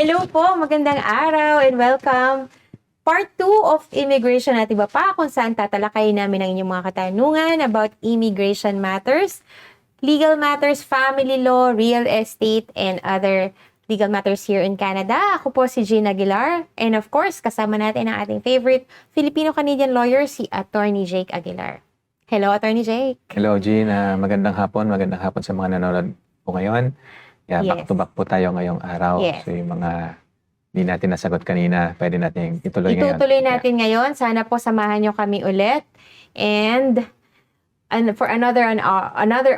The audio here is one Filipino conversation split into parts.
Hello po, magandang araw and welcome. Part 2 of Immigration at iba pa kung saan tatalakayin namin ang inyong mga katanungan about immigration matters, legal matters, family law, real estate, and other legal matters here in Canada. Ako po si Jean Aguilar and of course kasama natin ang ating favorite Filipino-Canadian lawyer, si Attorney Jake Aguilar. Hello, Attorney Jake. Hello, Jean. Magandang hapon sa mga nanonood po ngayon. Yeah, Yes. back to back po tayo ngayong araw. Yes. So yung mga hindi natin nasagot kanina, pwede natin ituloy ngayon. Itutuloy natin ngayon. Sana po samahan nyo kami ulit. And for another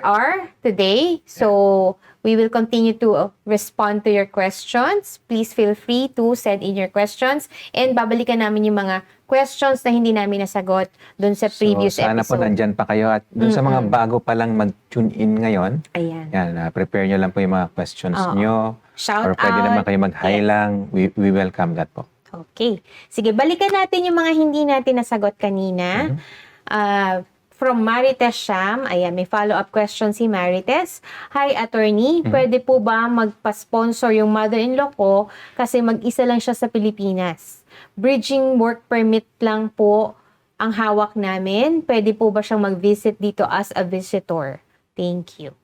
hour today. So we will continue to respond to your questions. Please feel free to send in your questions. And babalikan namin yung mga questions na hindi namin nasagot dun sa previous sana episode. po nandyan pa kayo. At dun sa mga bago pa lang mag-tune in ngayon, Ayan. yan, prepare nyo lang po yung mga questions Oo. nyo. Shout Or pwede out. naman kayo mag-hi lang. We welcome that po. Okay. Sige, balikan natin yung mga hindi natin nasagot kanina. From Marites Sham, ayan, may follow-up question si Marites. Hi, attorney. Pwede po ba magpa-sponsor yung mother-in-law ko kasi mag-isa lang siya sa Pilipinas? Bridging work permit lang po ang hawak namin. Pwede po ba siyang mag-visit dito as a visitor? Thank you.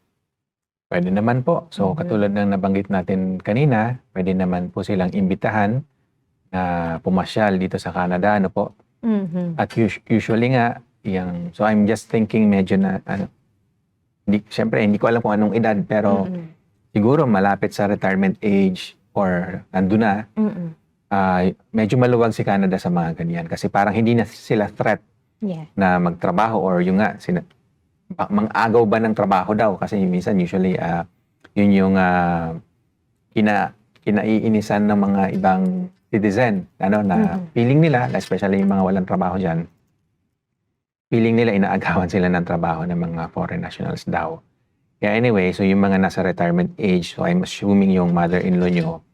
Pwede naman po. So katulad ng nabanggit natin kanina, pwede naman po silang imbitahan na pumasyal dito sa Canada. Ano po? At usually nga, so I'm just thinking medyo na, siyempre hindi ko alam kung anong edad, pero siguro malapit sa retirement age or nandun na, medyo maluwag si Canada sa mga ganyan. Kasi parang hindi na sila threat Yeah. na magtrabaho or yung nga, mang-agaw ba ng trabaho daw? Kasi minsan usually, yun yung kinaiinisan ng mga ibang citizen, na feeling nila, especially yung mga walang trabaho dyan, feeling nila inaagawan sila ng trabaho ng mga foreign nationals daw. Kaya anyway, so yung mga nasa retirement age, so I'm assuming yung mother-in-law nyo,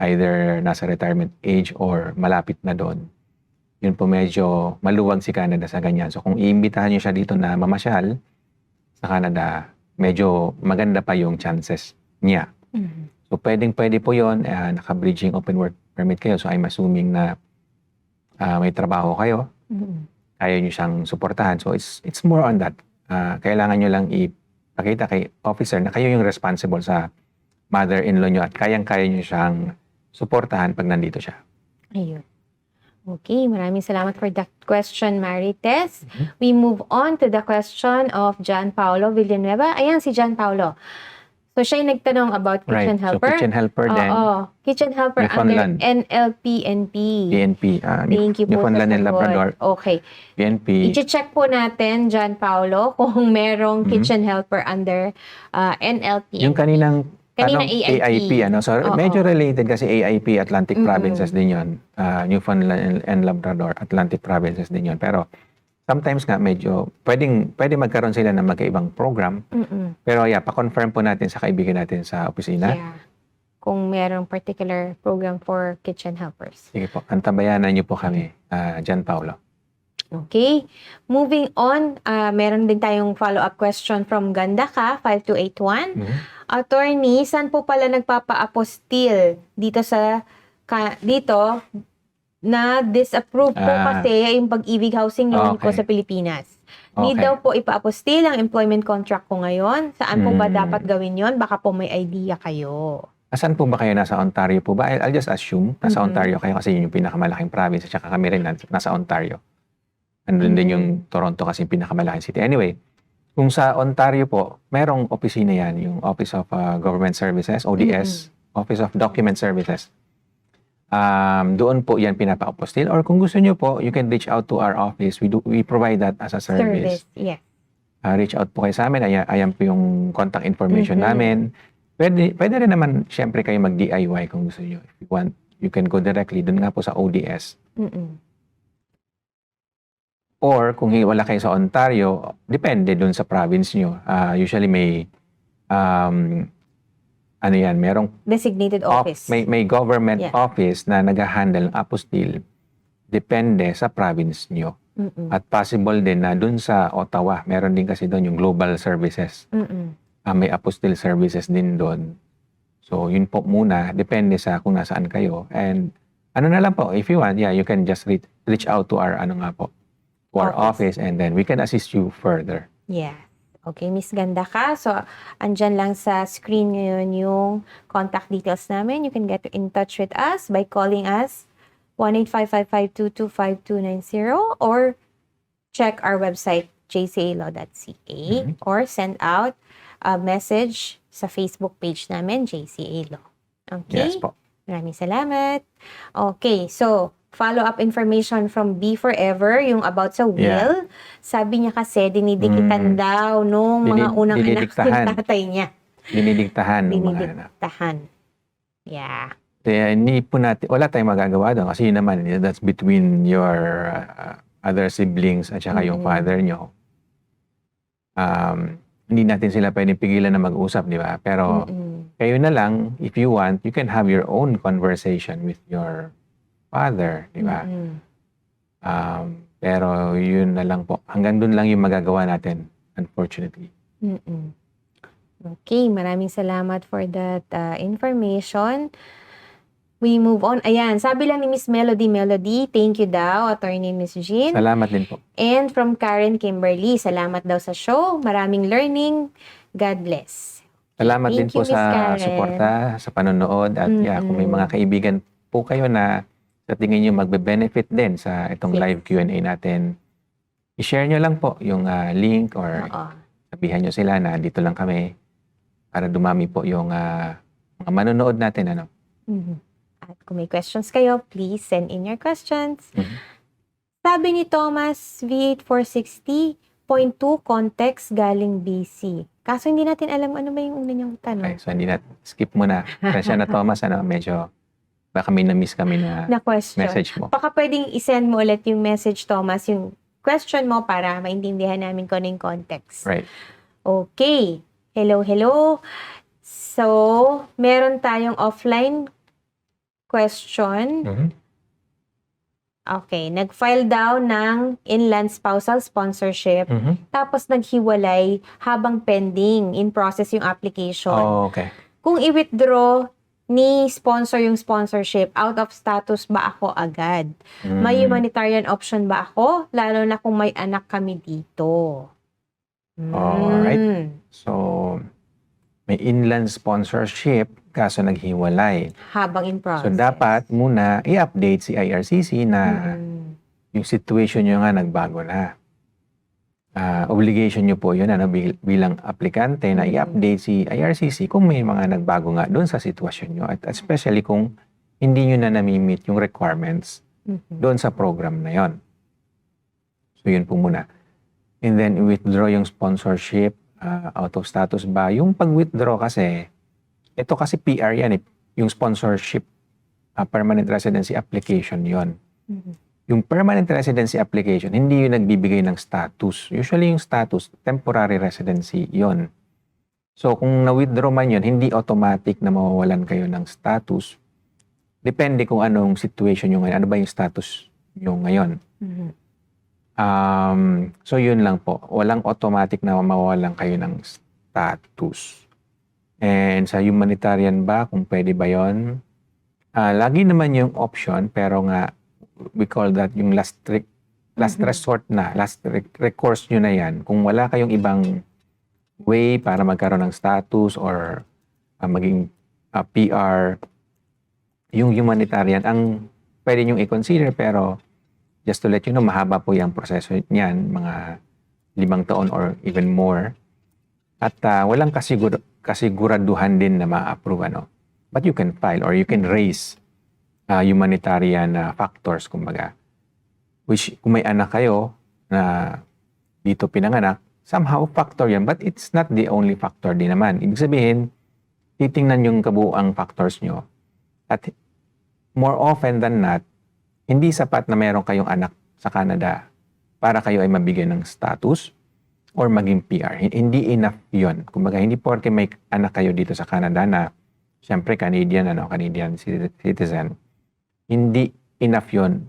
either nasa retirement age or malapit na doon, yun po medyo maluwag si Canada sa ganyan. So kung iimbitahan nyo siya dito na mamasyal sa Canada, medyo maganda pa yung chances niya. So pwede po yun, naka-bridging open work permit kayo. So I'm assuming na may trabaho kayo. Kaya nyo siyang suportahan. So it's more on that. Kailangan nyo lang ipakita kay officer na kayo yung responsible sa mother-in-law nyo at kayang-kaya nyo siyang suportahan pag nandito siya. Ayun. Okay, maraming salamat for that question, Marites. We move on to the question of John Paulo Villanueva. Ayan si John Paulo. So siya yung nagtanong about kitchen helper. So kitchen helper din. Kitchen helper Newfoundland. under NLPNP. PNP. Thank you po Newfoundland sa and sagot. Labrador. Okay. PNP. I-check po natin, John Paulo, kung merong kitchen helper under NLPNP. Yung kaninang AIP. So medyo related kasi AIP, Atlantic Provinces din yun. Newfoundland and Labrador, Atlantic Provinces din yun. Pero sometimes nga medyo pwede magkaroon sila ng magkaibang program. Pero pa-confirm po natin sa kaibigan natin sa opisina. Yeah. Kung merong particular program for kitchen helpers. Sige po, antabayanan niyo po kami, John Paulo. Okay. Moving on, meron din tayong follow-up question from Gandaka, 5281. Attorney, saan po pala nagpapa-apostil dito na disapprove po kasi yung pag-ibig housing loan ko sa Pilipinas. Need daw po ipa-apostil ang employment contract ko ngayon. Saan po ba dapat gawin yon? Baka po may idea kayo. Saan po ba kayo? Nasa Ontario po ba? I'll just assume nasa Ontario kayo kasi yun yung pinakamalaking province at saka kami rin nasa Ontario. Andun din yung Toronto kasi yung pinakamalaking city. Anyway, kung sa Ontario po, merong opisina yan, yung Office of Government Services, ODS, Office of Document Services. Doon po yan pinapa-apostil. Or kung gusto nyo po, you can reach out to our office. We provide that as a service. Yes. Reach out po kayo sa amin. Ayan po yung contact information namin. Pwede rin naman, syempre kayo mag-DIY kung gusto nyo. If you want, you can go directly. Doon nga po sa ODS. Or kung wala kayo sa Ontario, depende doon sa province nyo. Usually may merong Designated office. may government office na nag-handle ng apostil. Depende sa province nyo. At possible din na doon sa Ottawa, meron din kasi doon yung global services. May apostil services din doon. So, yun po muna. Depende sa kung nasaan kayo. And ano na lang po, if you want, yeah, you can just reach out to our, to our office, and then we can assist you further. Yeah. Okay, Miss Ganda ka. So, andyan lang sa screen ngayon yung contact details namin. You can get in touch with us by calling us 1-855-522-5290 or check our website jcalaw.ca or send out a message sa Facebook page namin, JCA Law. Okay? Yes po. Maraming salamat. Okay, so follow-up information from B Forever, yung about sa will. Sabi niya kasi, dinidikitan daw nung mga unang anak ng tatay niya. Dinidiktahan ng mga anak. Dinidiktahan. Yeah. Kaya hindi po natin, wala tayong magagawa doon kasi yun naman, that's between your other siblings at saka yung father nyo. Hindi natin sila pwedeng pigilan na mag-usap, di ba? Pero kayo na lang, if you want, you can have your own conversation with your father, di ba? Pero yun na lang po. Hanggang doon lang yung magagawa natin, unfortunately. Okay, maraming salamat for that information. We move on. Ayan, sabi lang ni Miss Melody, thank you daw, Attorney Miss Jean. Salamat din po. And from Karen Kimberly, salamat daw sa show. Maraming learning. God bless. Salamat din Thank po you, Miss sa Karen. suporta, sa panonood. At kung may mga kaibigan po kayo na sa tingin nyo magbe-benefit din sa itong live Q&A natin, i-share nyo lang po yung link or sabihan nyo sila na dito lang kami para dumami po yung mga manonood natin. At kung may questions kayo, please send in your questions. Sabi ni Thomas V8460, point 2, context galing BC. Kaso hindi natin alam ano ba yung una niyang tanong. Okay, so hindi na, skip mo na. Pasensya na Thomas, medyo baka may na-miss kami na question. message mo. Baka pwedeng isend mo ulit yung message, Thomas, yung question mo para maintindihan namin kung ano yung context. Right. Okay. Hello. So, meron tayong offline question. Okay. Nag-file daw ng inland spousal sponsorship. Tapos naghiwalay habang pending in process yung application. Oh, okay. Kung i-withdraw ni sponsor yung sponsorship, out of status ba ako agad? May humanitarian option ba ako? Lalo na kung may anak kami dito. Alright. So, may inland sponsorship kaso naghiwalay. Habang in process. So, dapat muna i-update si IRCC na yung situation nyo nga nagbago na. Obligation nyo po yun bilang aplikante na i-update si IRCC kung may mga nagbago nga doon sa sitwasyon nyo. At especially kung hindi nyo na nami-meet yung requirements doon sa program na yon. So, yun po muna. And then, withdraw yung sponsorship, out of status ba? Yung pag-withdraw kasi, ito kasi PR yan yung sponsorship, permanent residency application yon. Yung permanent residency application, hindi yung nagbibigay ng status. Usually yung status, temporary residency yon. So kung na-withdraw man yun, hindi automatic na mawawalan kayo ng status. Depende kung anong situation nyo ngayon. Ano ba yung status nyo ngayon? So yun lang po. Walang automatic na mawawalan kayo ng status. And sa humanitarian ba, kung pwede ba yun? Lagi naman yung option, pero nga, we call that yung last resort na, last recourse nyo na yan. Kung wala kayong ibang way para magkaroon ng status or maging PR, yung humanitarian, ang pwede nyo i-consider, pero just to let you know, mahaba po yung proseso niyan, mga 5 taon or even more. At walang kasiguraduhan din na ma-approve, But you can file or you can raise humanitarian factors, kumbaga. Which, kung may anak kayo na dito pinanganak, somehow factor yan. But it's not the only factor din naman. Ibig sabihin, titingnan yung kabuuang factors nyo. At more often than not, hindi sapat na meron kayong anak sa Canada para kayo ay mabigyan ng status or maging PR. Hindi enough yun. Kumbaga, hindi porke may anak kayo dito sa Canada na siyempre Canadian citizen, hindi enough yun.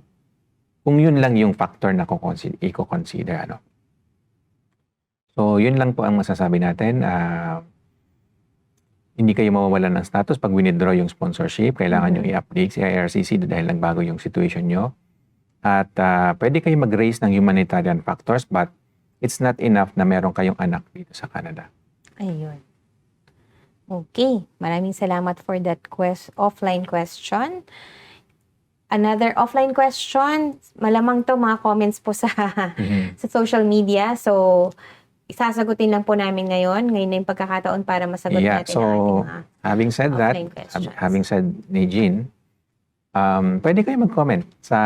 Kung yun lang yung factor na i-consider, So, yun lang po ang masasabi natin. hindi kayo mawawalan ng status pag withdraw yung sponsorship. Kailangan yung i-update si IRCC dahil nagbago yung situation nyo. At pwede kayo mag-raise ng humanitarian factors but it's not enough na meron kayong anak dito sa Canada. Ayun. Okay. Maraming salamat for that offline question. Another offline question, malamang to mga comments po sa sa social media. So, isasagutin lang po namin ngayon. Ngayon na yung pagkakataon para masagot natin So, ang ating mga having said that, offline questions. having said ni Jean, pwede kayo mag-comment sa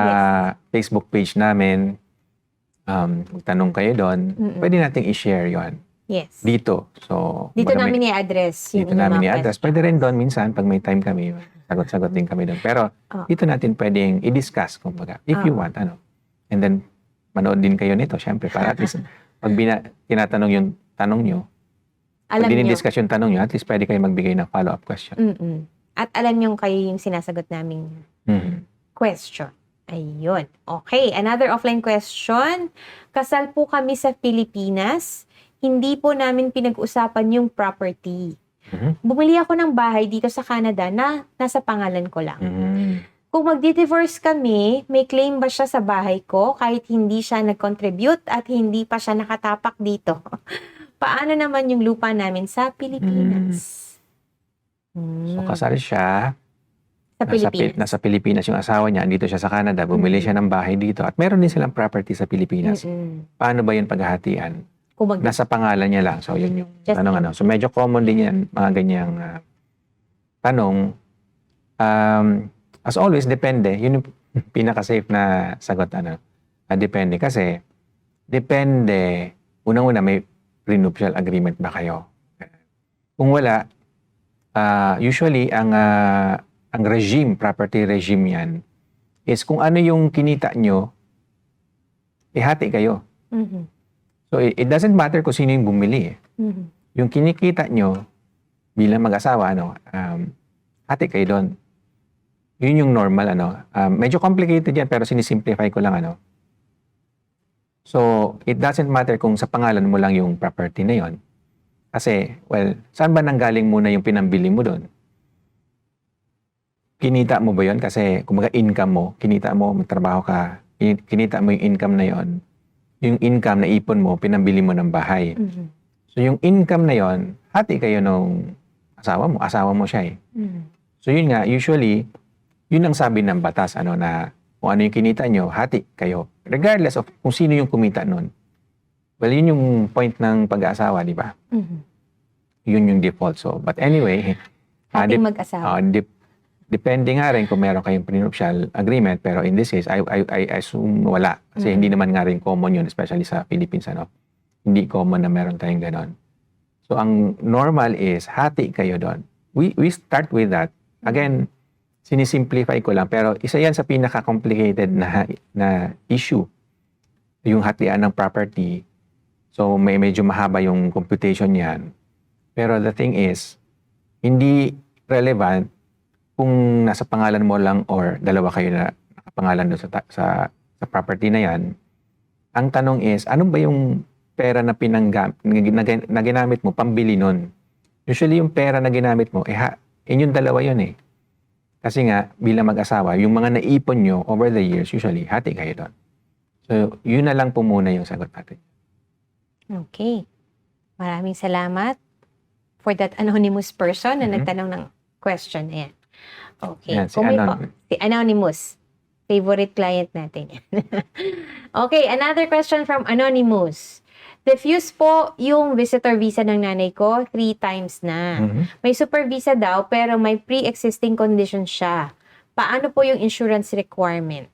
Facebook page namin. Magtanong kayo doon. Pwede nating i-share yon Yes. dito. So, Dito namin i-address yung dito inyong namin mga i-address. Pwede rin doon minsan pag may time kami, sagot-sagot din kami doon. Pero dito natin pwedeng i-discuss kumbaga if you want And then manood din kayo nito syempre para at least pag tinatanong yung tanong nyo, Alam pag nyo. dinidiscuss yung tanong nyo, at least pwede kayo magbigay ng follow-up question. At alam nyo kayo yung sinasagot naming question. Ayun. Okay, another offline question. Kasal po kami sa Pilipinas. Hindi po namin pinag-usapan yung property. Bumili ako ng bahay dito sa Canada na nasa pangalan ko lang. Kung magdi-divorce kami, may claim ba siya sa bahay ko kahit hindi siya nag-contribute at hindi pa siya nakatapak dito? Paano naman yung lupa namin sa Pilipinas? So, kasal siya. Sa Pilipinas. Nasa Pilipinas yung asawa niya. Andito siya sa Canada. Bumili siya ng bahay dito. At meron din silang property sa Pilipinas. Paano ba yun paghahatian? Nasa pangalan niya lang. So, yun yung tanong. So, medyo common din yan, mga ganyang tanong. As always, depende. Yun yung pinaka-safe na sagot. Depende. Kasi, depende. Unang-una, may prenuptial agreement ba kayo? Kung wala, usually, ang regime, property regime yan, is kung ano yung kinita nyo, ihati kayo. So, it doesn't matter kung sino yung bumili. Yung kinikita nyo bilang mag-asawa, hati kayo doon. Yun yung normal, medyo complicated yan, pero sinisimplify ko lang, So, it doesn't matter kung sa pangalan mo lang yung property na yon. Kasi, well, saan ba nanggaling muna yung pinambili mo doon? Kinita mo ba yon? Kasi, kumbaga income mo, kinita mo, magtrabaho ka, kinita mo yung income na yon. Yung income na ipon mo, pinambili mo ng bahay. So, yung income na yon, hati kayo nung asawa mo siya eh. So, yun nga, usually, yun ang sabi ng batas, na kung ano yung kinita nyo, hati kayo. Regardless of kung sino yung kumita nun. Well, yun yung point ng pag-aasawa, di ba? Yun yung default. So, but anyway, Hating mag-asawa. Depende nga rin kung meron kayong prenuptial agreement, pero in this case, I assume wala. Kasi hindi naman nga rin common yun, especially sa Philippines, Hindi common na meron tayong ganon. So, ang normal is, hati kayo doon. We start with that. Again, sinisimplify ko lang, pero isa yan sa pinaka-complicated na issue. Yung hatian ng property. So, medyo mahaba yung computation yan. Pero the thing is, hindi relevant kung nasa pangalan mo lang or dalawa kayo na nakapangalan doon sa property na yan. Ang tanong is, ano ba yung pera na na ginamit mo pambili nun? Usually yung pera na ginamit mo, yung dalawa yun eh. Kasi nga, bilang mag-asawa, yung mga naipon nyo over the years, usually, hati kayo doon. So, yun na lang po muna yung sagot natin. Okay. Maraming salamat for that anonymous person na nagtanong ng question na yan. Okay. Yan, si Anonymous. Favorite client natin yan. Okay, another question from Anonymous. Refuse po yung visitor visa ng nanay ko 3 times na. May super visa daw pero may pre-existing condition siya. Paano po yung insurance requirement?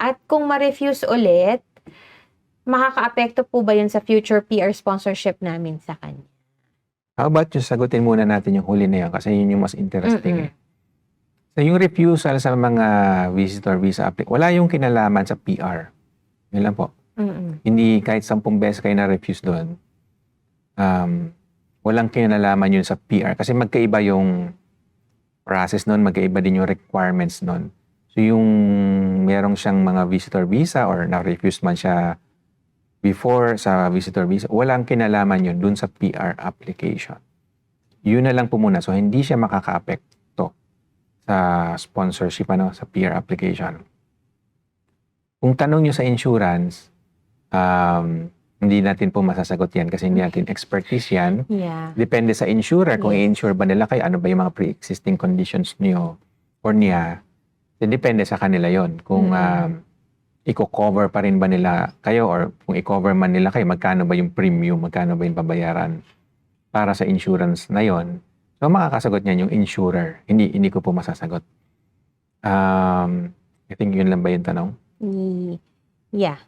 At kung ma-refuse ulit, makaka-apekto po ba yun sa future PR sponsorship namin sa kanya? How about yung sagutin muna natin yung huli na yun kasi yun yung mas interesting eh. So yung refusal sa mga visitor visa wala yung kinalaman sa PR. Yun lang po. Hindi kahit 10 beses kayo na-refuse doon. Walang kinalaman yun sa PR kasi magkaiba yung process noon, magkaiba din yung requirements noon. So yung merong siyang mga visitor visa or na-refuse man siya before sa visitor visa, walang kinalaman yun dun sa PR application. yun na lang po muna. So, hindi siya makaka-apekto sa sponsorship, sa PR application. Kung tanong nyo sa insurance, hindi natin po masasagot yan kasi hindi natin expertise yan. Yeah. Depende sa insurer kung Yes. i-insure ba nila kayo, ano ba yung mga pre-existing conditions niyo or niya. Depende sa kanila yon. Kung i-cover pa rin ba nila kayo or kung i-cover man nila kayo, magkano ba yung premium, magkano ba yung babayaran para sa insurance na yon. So, makakasagot niyan yung insurer. Hindi ko po masasagot. I think yun lang ba yung tanong? Yeah.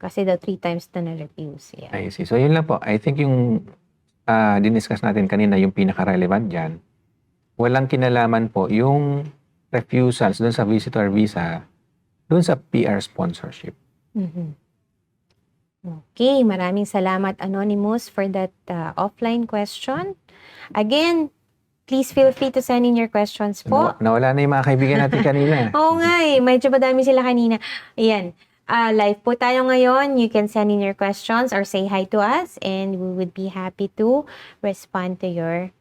Kasi daw 3 times na na-refuse. Yeah. I see. So, yun lang po. I think yung diniscuss natin kanina, yung pinaka-relevant dyan, walang kinalaman po yung refusals dun sa visitor visa, dun sa PR sponsorship. Mhm. Okay, maraming salamat Anonymous for that offline question. Again, please feel free to send in your questions po. Nawala na yung mga kaibigan natin kanina. Oo nga medyo madami sila kanina. Ayan, live po tayo ngayon. You can send in your questions or say hi to us and we would be happy to respond to your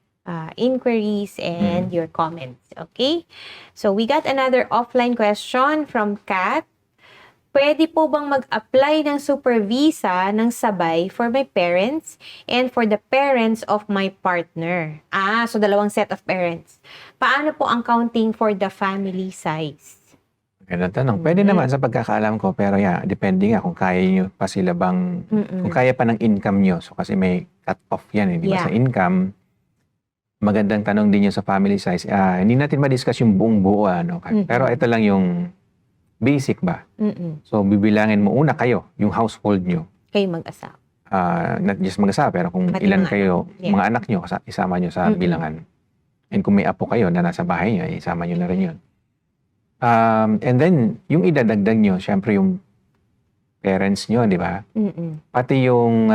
inquiries and your comments. Okay? So, we got another offline question from Kat. Pwede po bang mag-apply ng super visa ng sabay for my parents and for the parents of my partner? So dalawang set of parents. Paano po ang counting for the family size? Ganun tanong. Pwede naman sa pagkakaalam ko, pero depende nga kung kaya nyo pa sila bang, kung kaya pa ng income nyo. So kasi may cut-off yan, di ba? Sa income, magandang tanong din yun sa family size. Hindi natin ma-discuss yung buong buo, pero ito lang yung basic ba? So, bibilangin mo una kayo, yung household nyo. Kayo mag-asawa. Not just mag-asawa, pero kung Pati ilan mga kayo, anak. mga anak nyo, isama nyo sa bilangan. And kung may apo kayo na nasa bahay nyo, isama nyo na rin yun. And then, yung idadagdag nyo, syempre yung parents nyo, di ba? Pati yung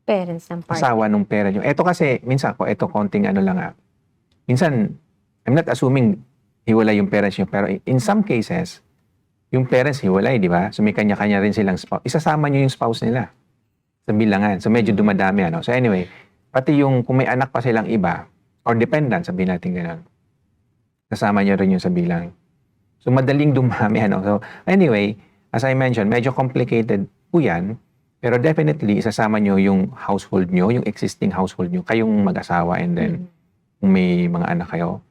Parents ng partner. asawa ng parent nyo. Ito kasi, minsan, ito konting lang minsan, I'm not assuming hiwalay yung parents nyo, pero in some cases, yung parents hiwalay, di ba? So may kanya-kanya rin silang spouse. Isasama nyo yung spouse nila sa bilangan. So medyo dumadami, So anyway, pati yung kung may anak pa silang iba, or dependent, sabihin natin gano'n, kasama nyo rin yung sa bilang. So madaling dumami, So anyway, as I mentioned, medyo complicated po yan, pero definitely, isasama nyo yung household nyo, yung existing household nyo, kayong mag-asawa, and then, kung may mga anak kayo,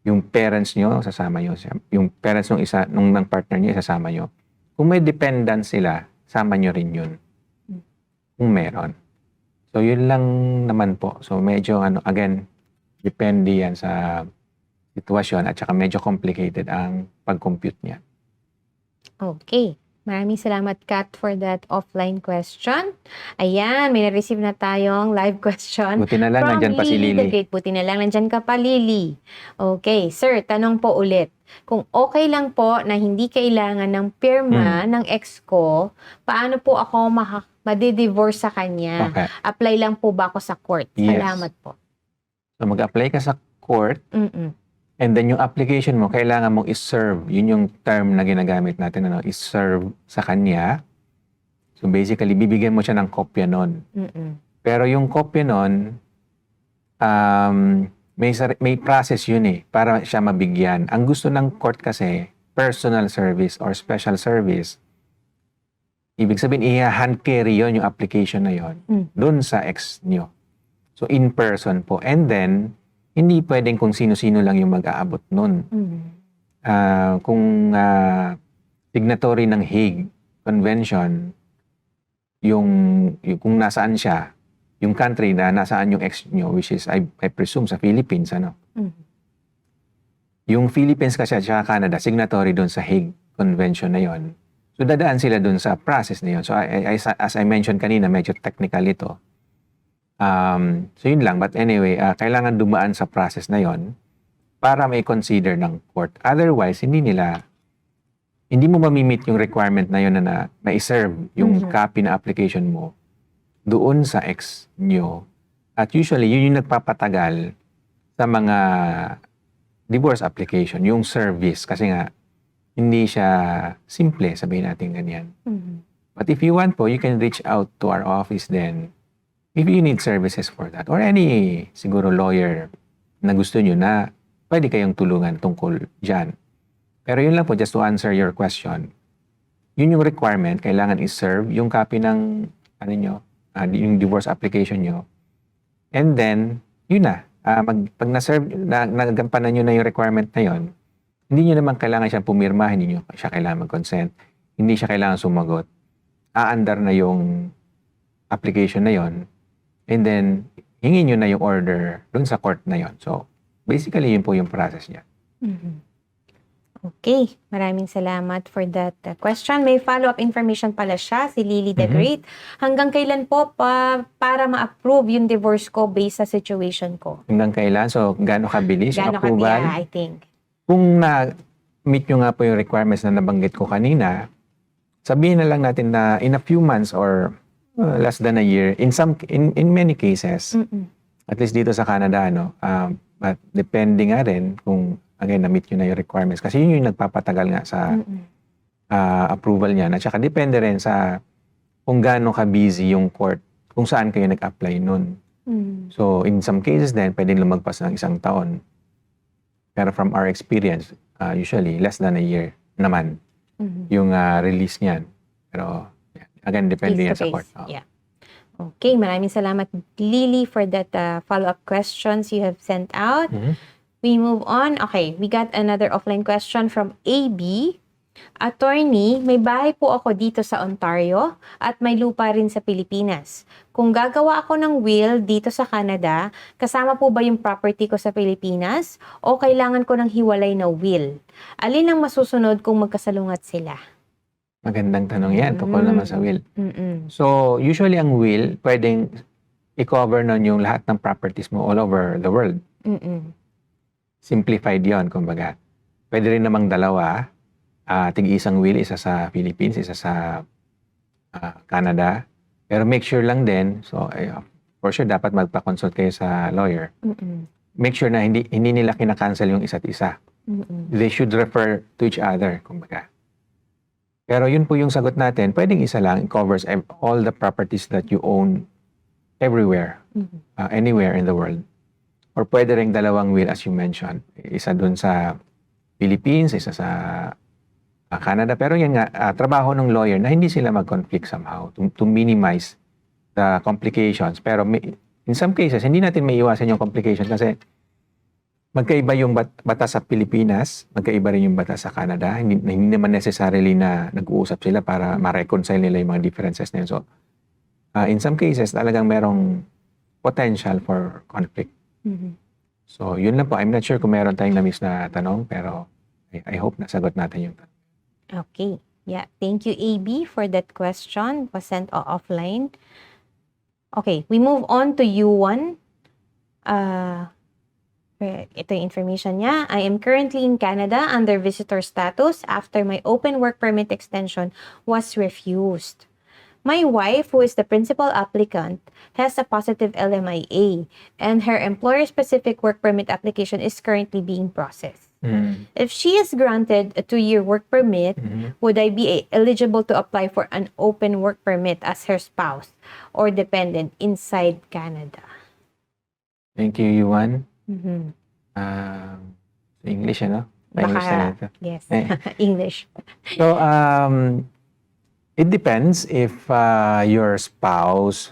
yung parents nyo, sasama nyo. Yung parents ng partner nyo, sasama nyo. Kung may dependent sila, sama nyo rin yun. Kung meron. So, yun lang naman po. So, medyo, again, depende yan sa sitwasyon at saka medyo complicated ang pag-compute niya. Okay. Maraming salamat, Kat, for that offline question. Ayan, may na-receive na tayong live question. Buti na lang, nandyan pa si the Lily. Great. Buti na lang, nandyan ka pa, Lily. Okay, sir, tanong po ulit. Kung okay lang po na hindi kailangan ng pirma ng ex ko, paano po ako madidivorce sa kanya? Okay. Apply lang po ba ako sa court? Yes. Salamat po. So, mag-apply ka sa court, and then yung application mo, kailangan mong is-serve. Yun yung term na ginagamit natin, is-serve sa kanya. So basically, bibigyan mo siya ng kopya nun. Pero yung kopya nun, may process yun para siya mabigyan. Ang gusto ng court kasi, personal service or special service. Ibig sabihin, i-hand carry yun, yung application na yun, dun sa ex nyo. So in person po. And then, hindi pwedeng kung sino-sino lang yung mag-aabot nun. Kung signatory ng Hague Convention, kung nasaan siya, yung country na nasaan yung ex nyo, which is, I presume, sa Philippines, Yung Philippines kasi at saka Canada, signatory doon sa Hague Convention na yon. So, dadaan sila doon sa process na yon. So, as I mentioned kanina, medyo technical ito. So yun lang. But anyway, kailangan dumaan sa process na yon para may consider ng court. Otherwise, hindi mo mamimit yung requirement na yun na ma-serve yung copy na application mo doon sa ex nyo. At usually, yun yung nagpapatagal sa mga divorce application, yung service. Kasi nga, hindi siya simple, sabihin natin ganyan. But if you want po, you can reach out to our office then. if you need services for that, or any siguro lawyer na gusto nyo na pwede kayong tulungan tungkol dyan. Pero yun lang po, just to answer your question, yun yung requirement, kailangan i-serve yung copy ng yung divorce application nyo. And then, yun na. Pag na-serve, nagampanan nyo na yung requirement na yun, hindi nyo naman kailangan siyang pumirma, hindi nyo siya kailangan mag-consent, hindi siya kailangan sumagot. Aandar na yung application na yon, and then hingin nyo na yung order dun sa court na yon. So, basically, yun po yung process niya. Okay, maraming salamat for that question. May follow-up information pala siya, si Lily the Great. Hanggang kailan po para ma-approve yung divorce ko based sa situation ko? Hanggang kailan? So, gaano kabilis yung Gaano approval? I think. Kung na-meet nyo nga po yung requirements na nabanggit ko kanina, sabihin na lang natin na in a few months or less than a year, in many cases, at least dito sa Canada, but depende nga rin kung again, na-meet nyo na yung requirements. Kasi yun yung nagpapatagal nga sa approval niya. At saka depende rin sa kung gaano ka-busy yung court, kung saan kayo nag-apply nun. So, in some cases din, pwedeng lumagpas ng 1 taon. Pero from our experience, usually, less than a year naman yung release niyan. Pero, again, depende yan sa court. Yeah. Okay, maraming salamat, Lily, for that follow-up questions you have sent out. We move on. Okay, we got another offline question from AB. Attorney, may bahay po ako dito sa Ontario at may lupa rin sa Pilipinas. Kung gagawa ako ng will dito sa Canada, kasama po ba yung property ko sa Pilipinas o kailangan ko ng hiwalay na will? Alin ang masusunod kung magkasalungat sila? Magandang tanong yan, tungkol naman sa will. So, usually ang will, pwedeng i-cover nun yung lahat ng properties mo all over the world. Simplified yon, kumbaga. Pwede rin namang dalawa, tig-isang will, isa sa Philippines, isa sa Canada. Pero make sure lang din, so for sure dapat magpa-consult kayo sa lawyer. Make sure na hindi nila kinakancel yung isa't isa. They should refer to each other, kumbaga. Pero yun po yung sagot natin, pwedeng isa lang, it covers all the properties that you own everywhere, anywhere in the world. Or pwede rin dalawang will as you mentioned. Isa dun sa Philippines, isa sa Canada. Pero yan nga, trabaho ng lawyer na hindi sila mag-conflict somehow to minimize the complications. Pero in some cases, hindi natin may iwasan yung complication kasi magkaiba yung batas sa Pilipinas, magkaiba rin yung batas sa Canada. Hindi naman necessarily na nag-uusap sila para ma-reconcile nila yung mga differences na yun. So, in some cases, talagang merong potential for conflict. So, yun lang po. I'm not sure kung meron tayong na-miss na tanong, pero I hope nasagot natin yung tanong. Okay. Yeah. Thank you, AB, for that question. It was sent offline. Okay. We move on to U1. Ito yung information niya. I am currently in Canada under visitor status after my open work permit extension was refused. My wife, who is the principal applicant, has a positive LMIA, and her employer-specific work permit application is currently being processed. If she is granted a 2-year work permit, would I be eligible to apply for an open work permit as her spouse or dependent inside Canada? Thank you, Yuan. English, ano? Pa-English na ito. Yes, English. So, it depends if your spouse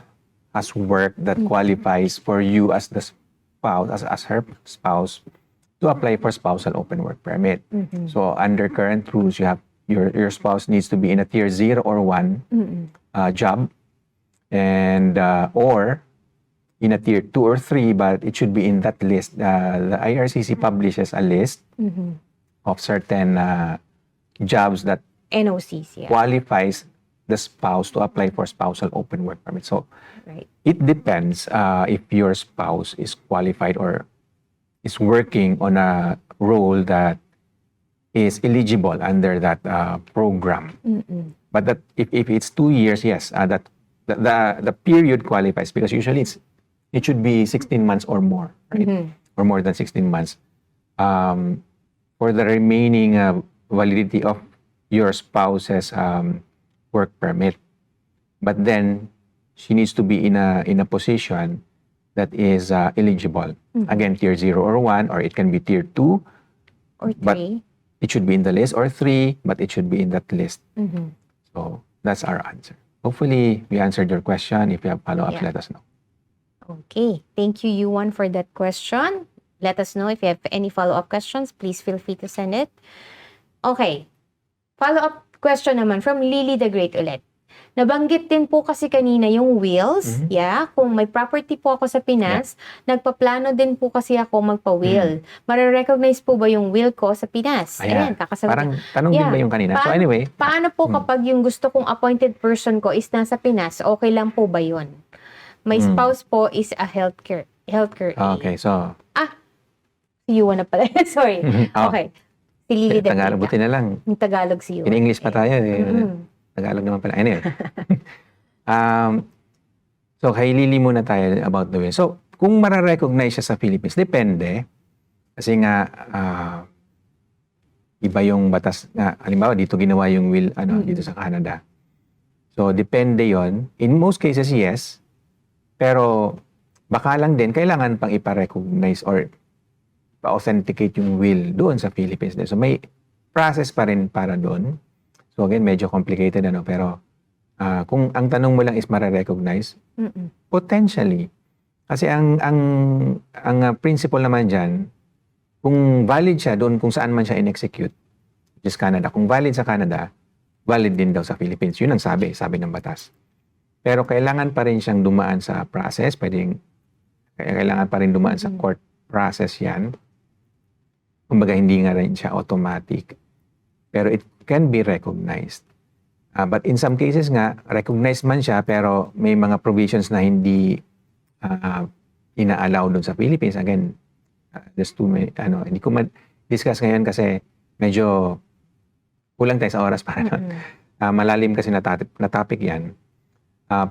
has work that qualifies for you as the spouse, as her spouse, to apply for spousal open work permit. So, under current rules, you have your spouse needs to be in a tier 0 or 1 job, and or in a tier 2 or 3, but it should be in that list. The IRCC publishes a list of certain jobs that NOCs, yeah. qualifies the spouse to apply for spousal open work permit. So, Right. it depends if your spouse is qualified or is working on a role that is eligible under that program. But that if it's 2 years, yes, that the period qualifies because usually it should be 16 months or more, right? Or more than 16 months. For the remaining validity of your spouse's work permit. But then, she needs to be in a position that is eligible. Again, tier 0 or 1, or it can be tier 2, Or but 3. it should be in the list, or 3, but it should be in that list. Mhm. So that's our answer. Hopefully, we answered your question. If you have follow-up, Yeah. let us know. Okay. Thank you, Yuan, for that question. Let us know if you have any follow-up questions. Please feel free to send it. Okay. Follow-up question naman from Lily the Great ulit. Nabanggit din po kasi kanina yung wills. Yeah. Kung may property po ako sa Pinas, nagpaplano din po kasi ako magpa-will. Mare-recognize po ba yung will ko sa Pinas? Ayan, kakasagot. Parang tanong din ba yung kanina? So anyway, Paano po kapag yung gusto kong appointed person ko is nasa Pinas, okay lang po ba yun? My spouse po is a healthcare aide. okay, so Si Yuan na pala. Sorry. Oh. Okay. Si Lily de Tagalog, buti na lang. Yung Tagalog si Yuan. In English pa tayo. Tagalog naman pala. Anyway. So, kay Lily muna tayo about the will. So, kung mararecognize siya sa Philippines, depende. Kasi nga, iba yung batas nga. Halimbawa, dito ginawa yung will dito sa Canada. So, depende yon. In most cases, yes. Pero, baka lang din, kailangan pang iparecognize or pa-authenticate yung will doon sa Philippines. So, may process pa rin para doon. So, again, medyo complicated, pero kung ang tanong mo lang is mararecognize, potentially. Kasi ang principle naman dyan, kung valid siya doon kung saan man siya in-execute, which is Canada. Kung valid sa Canada, valid din daw sa Philippines. Yun ang sabi ng batas. Pero kailangan pa rin siyang dumaan sa process. Kailangan pa rin dumaan sa court process yan. Kumbaga, hindi nga rin siya automatic. Pero it can be recognized. But in some cases nga, recognized man siya, pero may mga provisions na hindi ina-allow doon sa Philippines. Again, just to hindi ko ma-discuss ngayon kasi medyo kulang tayo sa oras para doon. Malalim kasi na topic yan.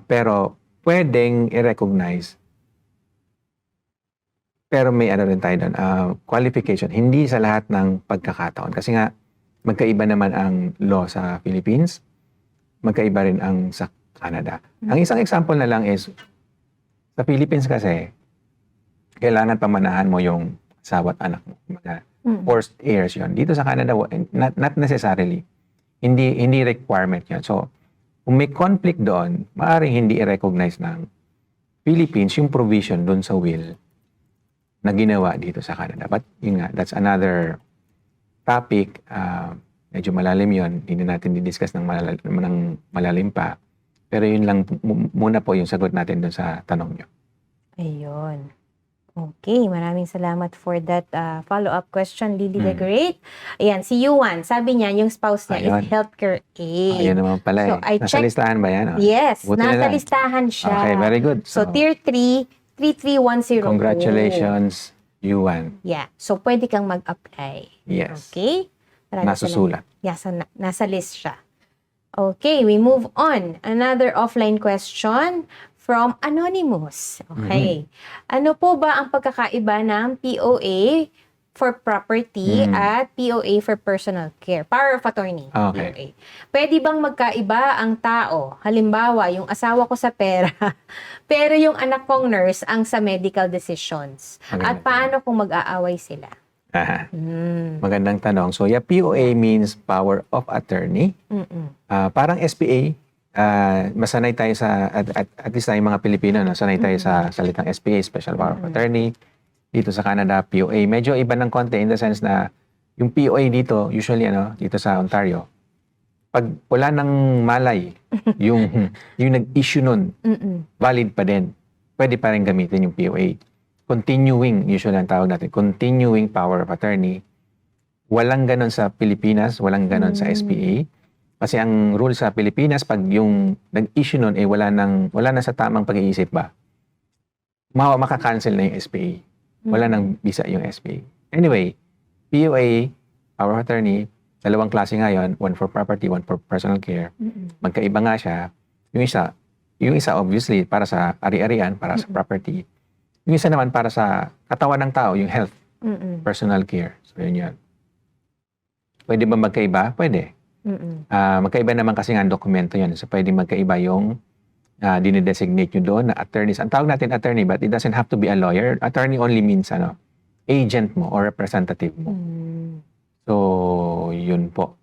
Pero pwedeng i-recognize. Pero may rin tayo doon, qualification. Hindi sa lahat ng pagkakataon. Kasi nga, magkaiba naman ang law sa Philippines. Magkaiba rin ang sa Canada. Ang isang example na lang is, sa Philippines kasi, kailangan pamanahan mo yung asawa at anak mo. Forced heirs yun. Dito sa Canada, not necessarily. Hindi requirement yun. So, kung may conflict doon, maaaring hindi i-recognize ng Philippines yung provision doon sa will na ginawa dito sa Canada. But yun nga, that's another topic. Medyo malalim yun. Hindi natin didiscuss ng malalim pa. Pero yun lang muna po yung sagot natin doon sa tanong nyo. Ayun. Okay, maraming salamat for that follow-up question, Lily the Great. Ayan, si Yuan, sabi niya, yung spouse niya is healthcare aide. Ayun naman pala So, nasa listahan ba yan? Yes, Buti na nasa lang. listahan siya. Okay, very good. So, tier 3, 3310. Congratulations, Yuan. Yeah, so pwede kang mag-apply. Yes. Okay? Maraming Nasusulat. salamat. Yes, nasa list siya. Okay, we move on. Another offline question from Anonymous. Okay. Ano po ba ang pagkakaiba ng POA for property at POA for personal care? Power of attorney. Okay. POA. Pwede bang magkaiba ang tao? Halimbawa, yung asawa ko sa pera, pero yung anak kong nurse ang sa medical decisions. At paano kung mag-aaway sila? Magandang tanong. So, yeah, POA means power of attorney. Parang SPA, masanay tayo sa, at least tayong mga Pilipino, sanay tayo sa salitang SPA, Special Power of Attorney. Dito sa Canada, POA. Medyo iba ng konti in the sense na yung POA dito, usually dito sa Ontario, pag wala ng malay, yung nag-issue nun, valid pa din. Pwede pa rin gamitin yung POA. Continuing, usually ang tawag natin, continuing power of attorney. Walang ganon sa Pilipinas, walang ganon sa SPA. Kasi ang rule sa Pilipinas, pag yung nag-issue nun, wala na sa tamang pag-iisip ba, makakancel na yung SPA. Wala nang bisa yung SPA. Anyway, POA, power of attorney, dalawang klase nga yun, one for property, one for personal care. Magkaiba nga siya. Yung isa obviously para sa ari-arian, para sa property. Yung isa naman para sa katawan ng tao, yung health, personal care. So yun. Pwede ba magkaiba? Pwede. Magkaiba naman kasi nga ang dokumento yun. So pwede magkaiba yung dinedesignate nyo doon na attorneys. Ang tawag natin attorney, but it doesn't have to be a lawyer. Attorney only means agent mo or representative mo. So, yun po.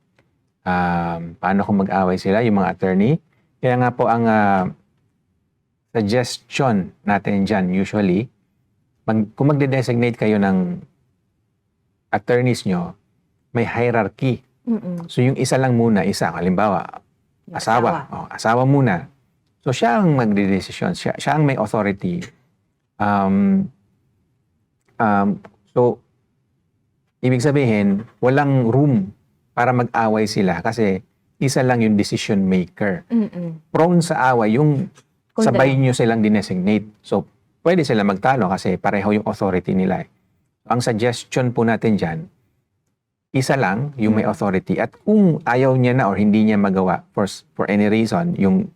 Paano kung mag-away sila, yung mga attorney? Kaya nga po ang suggestion natin dyan, usually, kung magde-designate kayo ng attorneys nyo, may hierarchy. So, yung isa lang muna, halimbawa, asawa. Asawa muna. So, siya ang magdedesisyon. Siya ang may authority. So, ibig sabihin, walang room para mag-away sila kasi isa lang yung decision maker. Prone sa away yung sabay nyo silang dinesignate. So, pwede sila magtalo kasi pareho yung authority nila. Ang suggestion po natin dyan, isa lang yung may authority. At kung ayaw niya na or hindi niya magawa for any reason, yung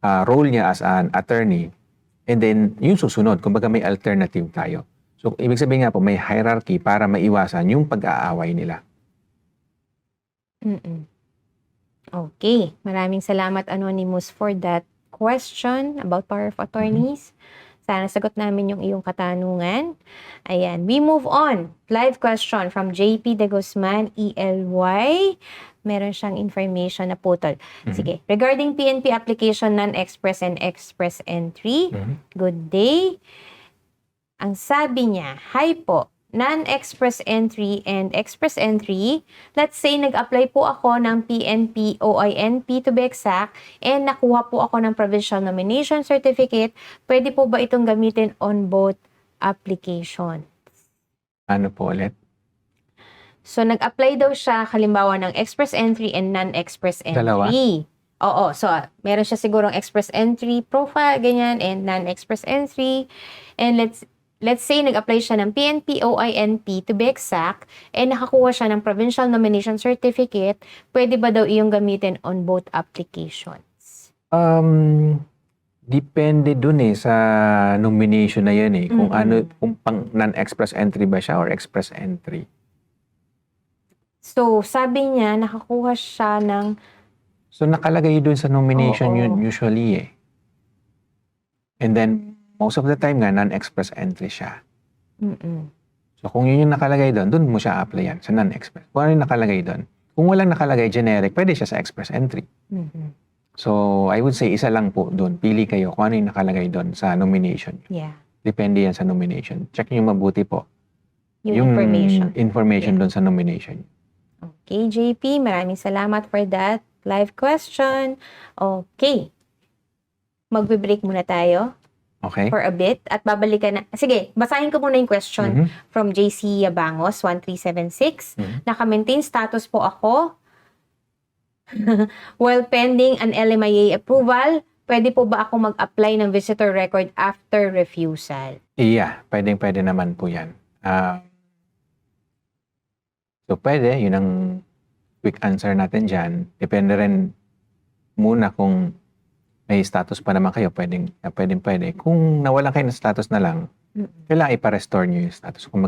role niya as an attorney, and then yung susunod, kumbaga may alternative tayo. So, ibig sabihin nga po, may hierarchy para maiwasan yung pag-aaway nila. Okay. Maraming salamat, Anonymous, for that question about power of attorneys. Sana sagot namin yung iyong katanungan. Ayan. We move on. Live question from JP De Guzman, ELY. Meron siyang information na putol. Sige. Regarding PNP application, non-express and express entry. Good day. Ang sabi niya, hi po, non-express entry and express entry, let's say nag-apply po ako ng PNP OINP to be exact, and nakuha po ako ng provincial nomination certificate, pwede po ba itong gamitin on both application? Ano po ulit? So, nag-apply daw siya, halimbawa, ng express entry and non-express entry. Dalawa? Oo. So, meron siya sigurong express entry profile, ganyan, and non-express entry. And let's say, nag-apply siya ng PNP OINP to be exact, and nakakuha siya ng provincial nomination certificate, pwede ba daw iyong gamitin on both applications? Depende dun sa nomination na yan kung kung pang non-express entry ba siya or express entry. So, sabi niya, nakakuha siya ng... So, nakalagay dun sa nomination yun usually And then, most of the time nga, non-express entry siya. So, kung yun yung nakalagay dun mo siya applyan sa non-express. Kung ano yung nakalagay dun. Kung walang nakalagay generic, pwede siya sa express entry. So, I would say, isa lang po dun. Pili kayo kung ano yung nakalagay dun sa nomination. Yeah. Depende yan sa nomination. Check nyo mabuti po. Yung information dun sa nomination. Okay, JP, maraming salamat for that live question. Okay. Magbe-break muna tayo. Okay. For a bit at babalikan na. Sige, basahin ko muna yung question from JC Yabangos 1376. Naka-maintain status po ako while pending an LMIA approval. Pwede po ba ako mag-apply ng visitor record after refusal? Yeah, pwede naman po yan. So, pwede. Yun ang quick answer natin dyan. Depende rin muna kung may status pa naman kayo, pwede. Kung nawalan kayo ng status na lang, kailangan ipa-restore nyo yung status. Kung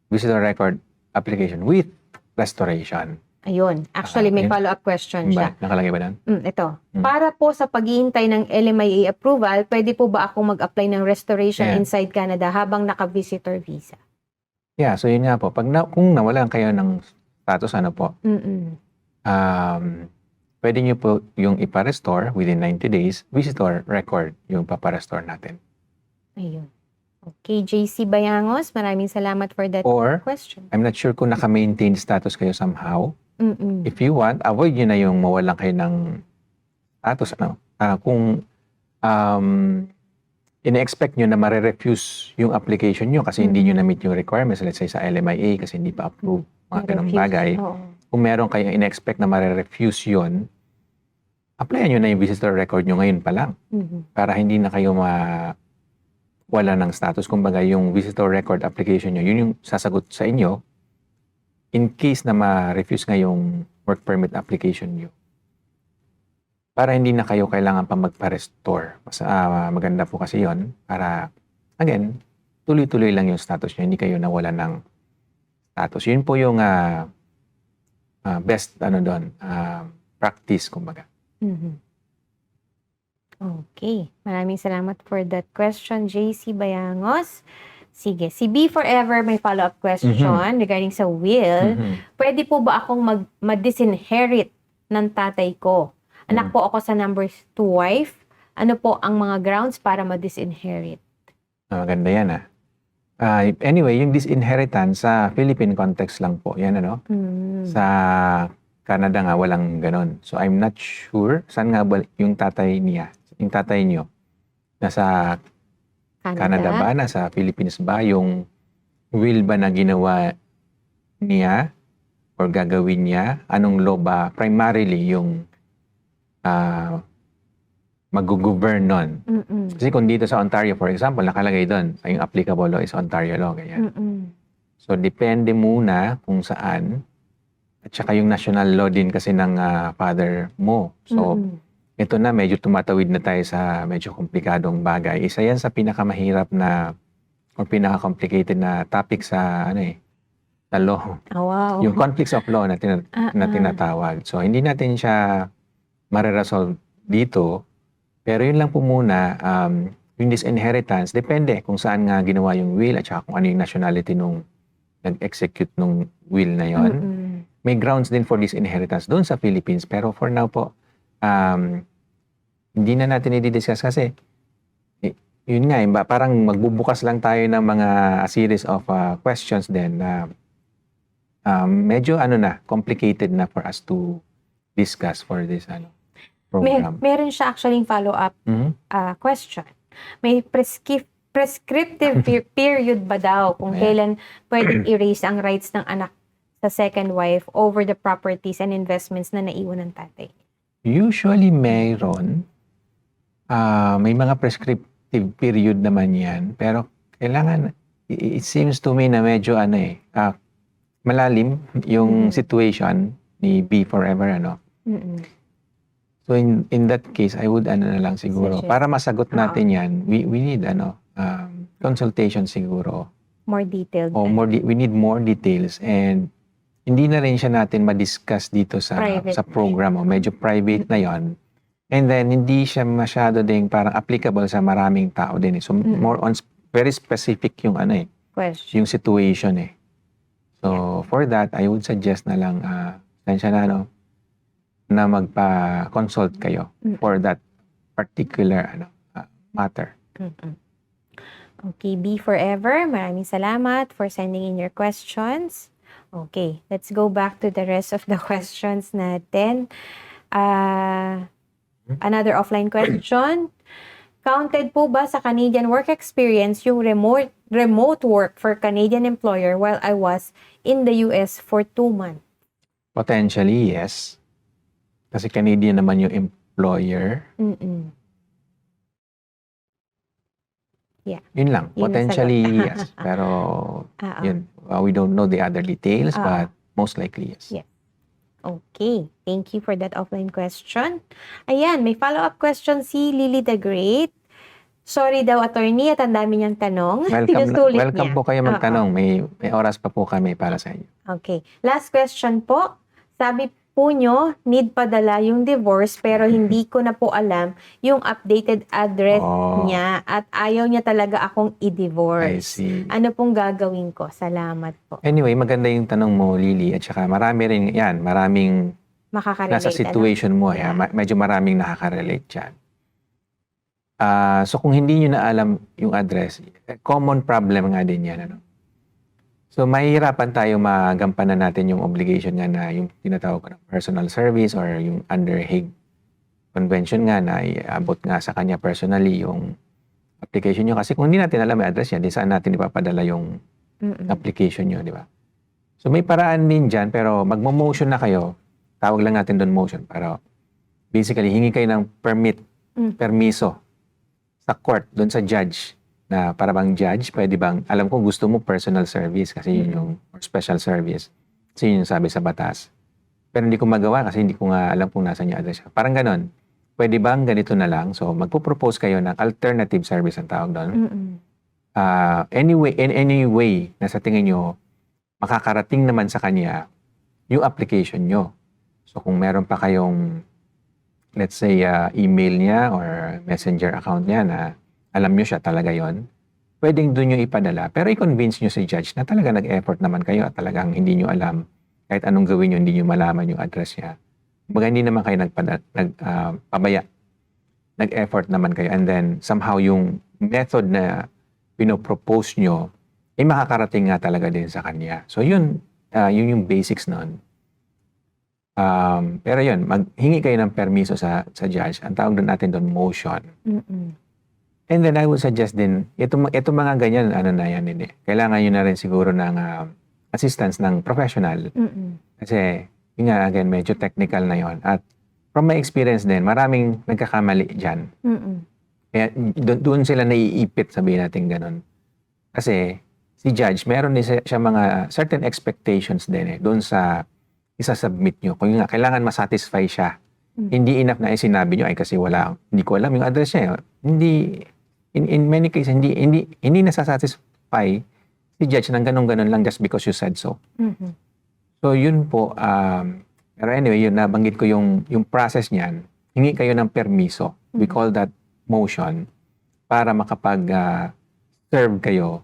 visitor record application with restoration. Ayun. Actually, may follow-up question siya. Nakalagay ba doon? Ito. Para po sa paghihintay ng LMIA approval, pwede po ba ako mag-apply ng restoration inside Canada habang naka-visitor visa? Yeah, so yun nga po. Kung nawalan kayo ng status, pwede nyo po yung ipa-restore within 90 days, visitor record yung paparestore natin. Ayun. Okay, JC Bayangos, maraming salamat for that question. I'm not sure kung naka-maintain status kayo somehow. If you want, avoid nyo na yung mawalan kayo ng status. Kung ina-expect nyo na ma-refuse yung application nyo kasi hindi nyo na-meet yung requirements, let's say sa LMIA kasi hindi pa approve, mga ganong bagay. Kung meron kayong ina-expect na ma-refuse yun, applyan nyo na yung visitor record nyo ngayon pa lang. Para hindi na kayo wala ng status. Kumbaga, yung visitor record application nyo, yun yung sasagot sa inyo in case na ma-refuse nga yung work permit application nyo. Para hindi na kayo kailangan pa magpa-restore. Mas maganda po kasi yon para, again, tuloy-tuloy lang yung status nyo. Hindi kayo nawala ng status. Yun po yung best practice, kumbaga. Okay. Maraming salamat for that question, JC Bayangos. Sige, si B Forever may follow-up question regarding sa will. Pwede po ba akong ma-disinherit ng tatay ko? Anak po ako sa number 2 wife. Ano po ang mga grounds para ma-disinherit? Maganda yan anyway, yung disinheritance sa Philippine context lang po. Yan Sa Canada nga, walang ganon. So I'm not sure saan nga ba yung tatay niyo. Nasa Canada ba? Nasa Philippines ba? Yung will ba na ginawa niya or gagawin niya? Anong law ba? Primarily yung mag-govern nun. Kasi kung dito sa Ontario, for example, nakalagay doon, yung applicable law is Ontario law. Ganyan. So, depende muna kung saan. At saka yung national law din kasi ng father mo. So, ito na, medyo tumatawid na tayo sa medyo komplikadong bagay. Isa yan sa pinakamahirap na o pinaka-complicated na topic sa sa law. Oh, wow. Yung conflicts of law na tinatawag. So, hindi natin siya mariresolve dito. Pero yun lang po muna, yung disinheritance, depende kung saan nga ginawa yung will at saka kung ano yung nationality nung nag-execute nung will na yon. May grounds din for disinheritance doon sa Philippines. Pero for now po, hindi na natin i-discuss kasi yun nga, parang magbubukas lang tayo ng mga series of questions din na medyo complicated na for us to discuss for this program. Meron siya actually follow-up question. May prescriptive period ba daw kung kailan pwedeng erase ang rights ng anak sa second wife over the properties and investments na naiwan ng tatay? Usually mayroon. May mga prescriptive period naman yan. Pero kailangan, it seems to me na medyo malalim yung situation ni B Forever, So in that case, I would na lang siguro. Para masagot natin yan, we need consultation siguro. More detailed. We need more details and hindi na rin siya natin ma-discuss dito sa program. Medyo private na yon. And then hindi siya masyado ding parang applicable sa maraming tao din. So more on very specific yung question. Yung situation So for that, I would suggest na lang na magpa-consult kayo for that particular matter. Okay, B Forever, maraming salamat for sending in your questions. Okay, let's go back to the rest of the questions natin. Another offline question. Counted po ba sa Canadian work experience yung remote work for Canadian employer while I was in the US for 2 months? Potentially, yes. Kasi Canadian naman yung employer. Yeah. Yun lang. Potentially, yes. Pero, yun. We don't know the other details, but most likely, yes. Yeah. Okay. Thank you for that offline question. Ayan, may follow-up question si Lily the Great. Sorry daw, attorney, at ang dami niyang tanong. Welcome po kayo magtanong. May oras pa po kami para sa inyo. Okay. Last question po. Sabi po nyo, need padala yung divorce pero hindi ko na po alam yung updated address niya at ayaw niya talaga akong i-divorce. I see. Ano pong gagawin ko? Salamat po. Anyway, maganda yung tanong mo, Lily. At saka maraming nasa situation mo. Yeah. Medyo maraming nakaka-relate dyan. So kung hindi nyo na alam yung address, common problem nga din yan. So, mahihirapan tayo magampanan natin yung obligation nga na yung tinatawag ko na personal service or yung under Hague Convention nga na iabot nga sa kanya personally yung application nyo. Kasi kung hindi natin alam yung address niya, di saan natin ipapadala yung application nyo, di ba? So, may paraan din dyan, pero magmo-motion na kayo. Tawag lang natin doon motion. Pero basically, hingi kayo ng permiso sa court, doon sa judge. Na para bang judge, pwede bang, alam ko gusto mo personal service kasi yun yung or special service. Kasi yun yung sabi sa batas. Pero hindi ko magawa kasi hindi ko nga alam kung nasan yung address. Parang ganon. Pwede bang ganito na lang? So, magpo-propose kayo ng alternative service ang tawag doon. In any way na sa tingin nyo, makakarating naman sa kanya yung application nyo. So, kung meron pa kayong let's say, email niya or messenger account niya na alam nyo siya talaga yon, pwedeng doon nyo ipadala. Pero i-convince nyo si judge na talaga nag-effort naman kayo at talagang hindi nyo alam kahit anong gawin nyo, hindi nyo malaman yung address niya. Kumbaga, hindi naman kayo pabaya. Nag-effort naman kayo. And then, somehow, yung method na pinopropose nyo, ay makakarating nga talaga din sa kanya. So, yun yung basics nun. Pero yun, maghingi kayo ng permiso sa judge. Ang tawag doon natin doon, motion. And then, I would suggest din, ito mga ganyan, kailangan nyo na rin siguro ng assistance ng professional. Kasi, yun nga, again, medyo technical na yon. At from my experience din, maraming nagkakamali dyan. Kaya doon sila naiipit, sabihin natin ganun. Kasi si judge, meron din siya mga certain expectations din doon sa isa-submit nyo. Kung nga, kailangan masatisfy siya. Hindi enough na sinabi nyo, ay kasi hindi ko alam yung address niya. Hindi, in many cases, hindi nasasatisfy si judge ng ganun-ganun lang just because you said so. So, yun po. Pero anyway, yun, nabanggit ko yung process niyan. Hingi kayo ng permiso. We call that motion para makapag-serve kayo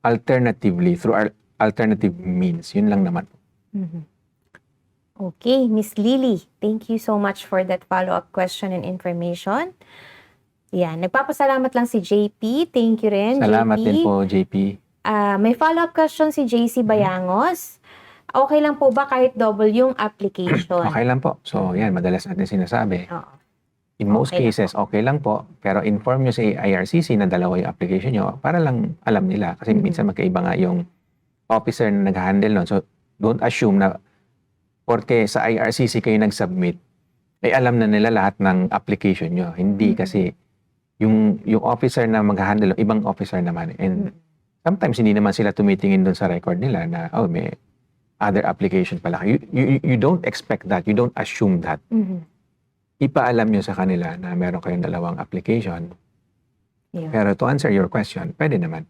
alternatively through alternative means. Yun lang naman. Okay, Miss Lily, thank you so much for that follow-up question and information. Yan, nagpapasalamat lang si JP. Thank you rin, Salamat JP. din po, JP. May follow-up question si JC Bayangos. Okay lang po ba kahit double yung application? Okay lang po. So, yan, madalas natin sinasabi. Oo. In most Okay lang cases, okay lang po. Pero inform nyo sa IRCC na dalawa yung application nyo para lang alam nila. Kasi minsan magkaiba nga yung officer na nag-handle nun. So, don't assume na porque sa IRCC kayo nag-submit, ay alam na nila lahat ng application nyo. Hindi kasi yung officer na mag-handle, ibang officer naman. And sometimes hindi naman sila tumitingin doon sa record nila na, may other application pala. You don't expect that. You don't assume that. Ipaalam nyo sa kanila na meron kayong dalawang application. Yeah. Pero to answer your question, pwede naman.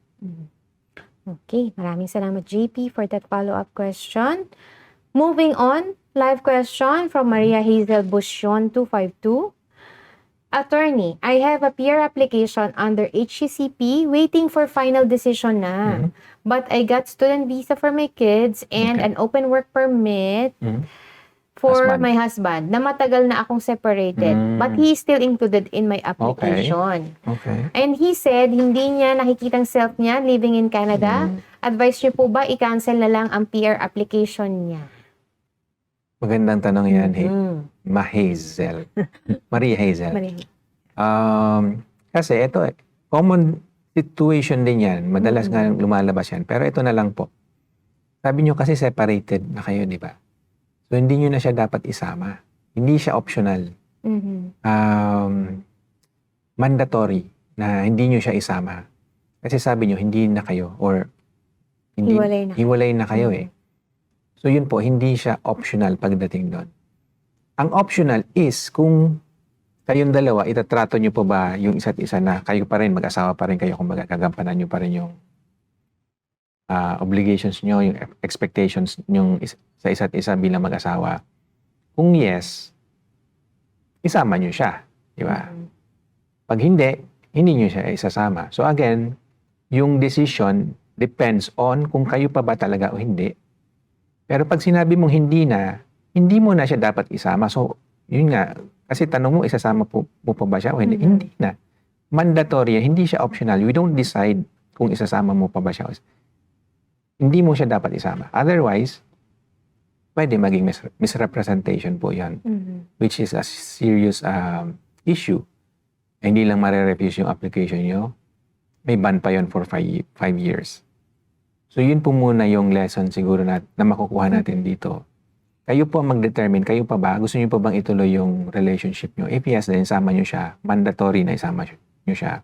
Okay, maraming salamat JP for that follow-up question. Moving on, live question from Maria Hazel Busyon 252. Attorney, I have a peer application under HCCP waiting for final decision na. But I got student visa for my kids and an open work permit for Husband. my husband na matagal na akong separated. But he is still included in my application. Okay. And he said, hindi niya nakikitang self niya living in Canada. Advice niyo po ba, i-cancel na lang ang PR application niya? Magandang tanong yan, Mahazel. Maria Hazel. Kasi ito, common situation din yan. Madalas nga lumalabas yan. Pero ito na lang po. Sabi nyo kasi separated na kayo, di ba? So, hindi nyo na siya dapat isama. Hindi siya optional. Mandatory na hindi nyo siya isama. Kasi sabi nyo, hindi na kayo or hiwalay na kayo eh. So, yun po, hindi siya optional pagdating doon. Ang optional is kung kayong dalawa, itatrato nyo po ba yung isa't isa na kayo pa rin, mag-asawa pa rin kayo, kung magagampanan nyo pa rin yung obligations nyo, yung expectations nyo sa isa't isa bilang mag-asawa. Kung yes, isama nyo siya. Di ba? Pag hindi nyo siya isasama. So again, yung decision depends on kung kayo pa ba talaga o hindi. Pero pag sinabi mong hindi mo na siya dapat isama. So, yun nga, kasi tanong mo, isasama mo pa ba siya o hindi? Hindi na. Mandatory, hindi siya optional. We don't decide kung isasama mo pa ba siya. Hindi mo siya dapat isama. Otherwise, pwede maging misrepresentation po yan. Which is a serious issue. Hindi lang marerefuse yung application nyo. May ban pa yon for 5 years. So, yun po muna yung lesson siguro na makukuha natin dito. Kayo po ang mag-determine, kayo pa ba? Gusto niyo pa bang ituloy yung relationship nyo? If yes, then isama nyo siya. Mandatory na isama nyo siya.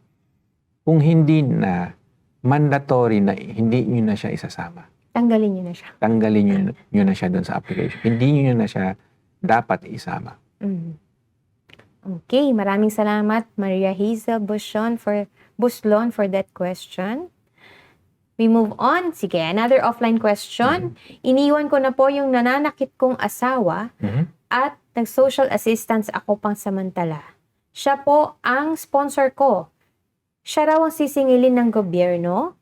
Kung hindi na, mandatory na hindi nyo na siya isasama. Tanggalin nyo na siya. Tanggalin nyo na siya doon sa application. Hindi nyo na siya dapat isama. Okay, maraming salamat Maria Hazel Buslon for that question. We move on. Sige, another offline question. Iniwan ko na po yung nananakit kong asawa at nag-social assistance ako pang samantala. Siya po ang sponsor ko. Siya raw ang sisingilin ng gobyerno.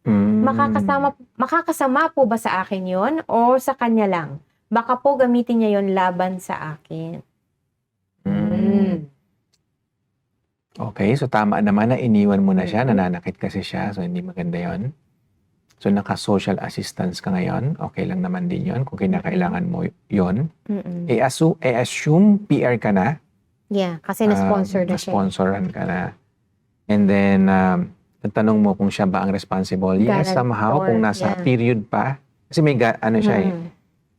Makakasama po ba sa akin yon o sa kanya lang? Baka po gamitin niya yon laban sa akin. Okay, so tama naman na iniwan mo na siya, nananakit kasi siya, so hindi maganda yon. So naka-social assistance ka ngayon, okay lang naman din yon kung kinakailangan mo yon. Assume PR ka na. Yeah, kasi na-sponsor na siya. Na-sponsoran ka na. And then, tanong mo kung siya ba ang responsible. Yes, somehow, kung nasa period pa. Kasi may,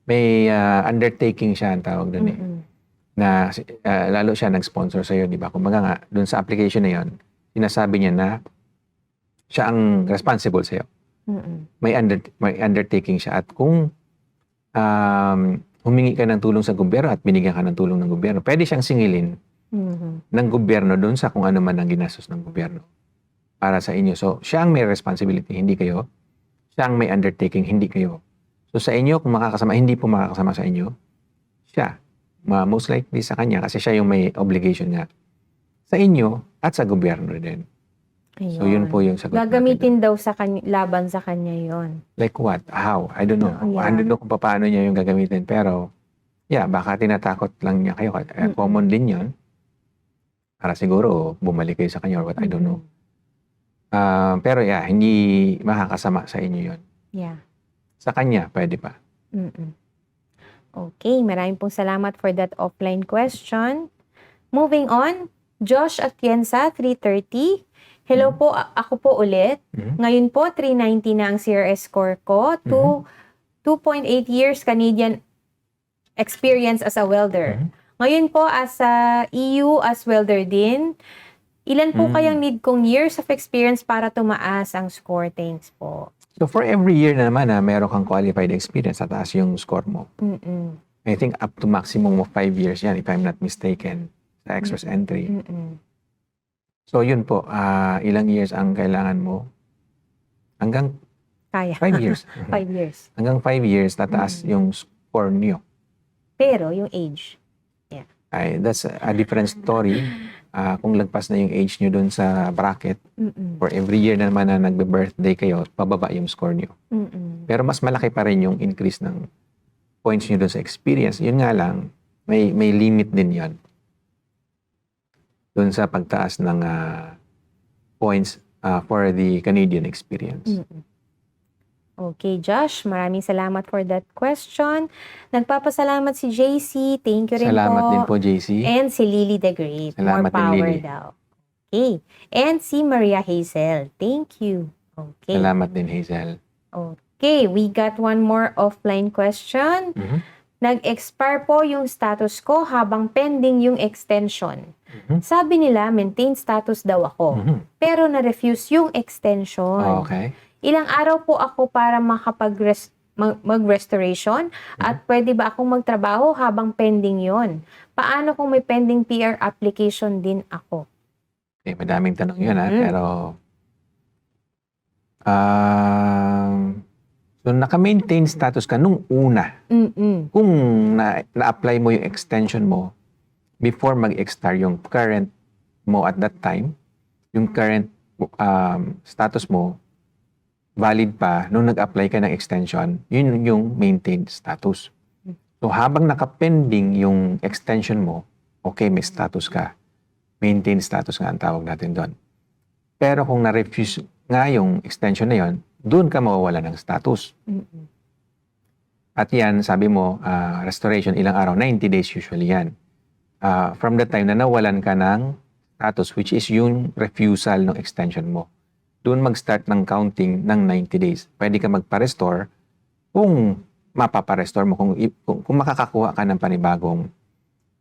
may undertaking siya, ang tawag doon na lalo siya nag-sponsor sa'yo, di ba? Kumbaga nga, doon sa application na yon, sinasabi niya na siya ang responsible sa'yo. May undertaking siya. At kung humingi ka ng tulong sa gobyerno at binigyan ka ng tulong ng gobyerno, pwede siyang singilin ng gobyerno doon sa kung ano man ang ginastos ng gobyerno para sa inyo. So, siya ang may responsibility, hindi kayo. Siya ang may undertaking, hindi kayo. So, sa inyo, kung makakasama, hindi po makakasama sa inyo, siya. Most likely sa kanya kasi siya yung may obligation nga sa inyo at sa gobyerno din. Ayun. So, yun po yung sagot gagamitin daw sa kanya, laban sa kanya yon. Like what? How? I don't know. I don't know kung paano niya yung gagamitin. Pero, yeah, baka tinatakot lang niya kayo. Common din yun. Para siguro bumalik kayo sa kanya or what, I don't know. Pero yeah, hindi makakasama sa inyo yun. Yeah. Sa kanya, pwede pa. Okay, maraming pong salamat for that offline question. Moving on, Josh Atienza, 330. Hello po, ako po ulit. Ngayon po, 390 na ang CRS score ko. 2.8 years Canadian experience as a welder. Ngayon po, as a EU as welder din, ilan po kayang need kong years of experience para tumaas ang score? Thanks po. So for every year na naman na meron kang qualified experience, tataas yung score mo. I think up to maximum of 5 years yan, if I'm not mistaken, sa express entry. So yun po, ilang years ang kailangan mo? Hanggang Kaya. 5 years. 5 years. Hanggang 5 years, tataas yung score niyo. Pero yung age. That's a different story. Kung lagpas na yung age nyo dun sa bracket, for every year na naman na nagbe-birthday kayo, pababa yung score nyo. Pero mas malaki pa rin yung increase ng points nyo dun sa experience. Yun nga lang, may limit din yon dun sa pagtaas ng points for the Canadian experience. Okay, Josh, maraming salamat for that question. Nagpapasalamat si JC. Thank you rin Salamat po. din po, JC. And si Lily the Great. Salamat More din, power Lily. daw. Okay. And si Maria Hazel. Thank you. Okay. Salamat din, Hazel. Okay, we got one more offline question. Nag-expire po yung status ko habang pending yung extension. Sabi nila, maintain status daw ako. Pero na-refuse yung extension. Okay. Ilang araw po ako para mag-restoration at pwede ba akong magtrabaho habang pending yon? Paano kung may pending PR application din ako? Okay, madaming tanong yun pero so naka-maintain status ka nung una. Kung na-apply mo yung extension mo before mag-expire yung current mo at that time, yung current status mo valid pa nung nag-apply ka ng extension, yun yung maintained status. So habang nakapending yung extension mo, okay, may status ka. Maintained status nga ang tawag natin doon. Pero kung na-refuse nga yung extension na yon, doon ka mawawala ng status. At yan, sabi mo, restoration, ilang araw? 90 days usually yan. From the time na nawalan ka ng status, which is yung refusal ng extension mo, doon mag-start ng counting ng 90 days. Pwede ka magpa-restore kung mapapa-restore mo, kung makakakuha ka ng panibagong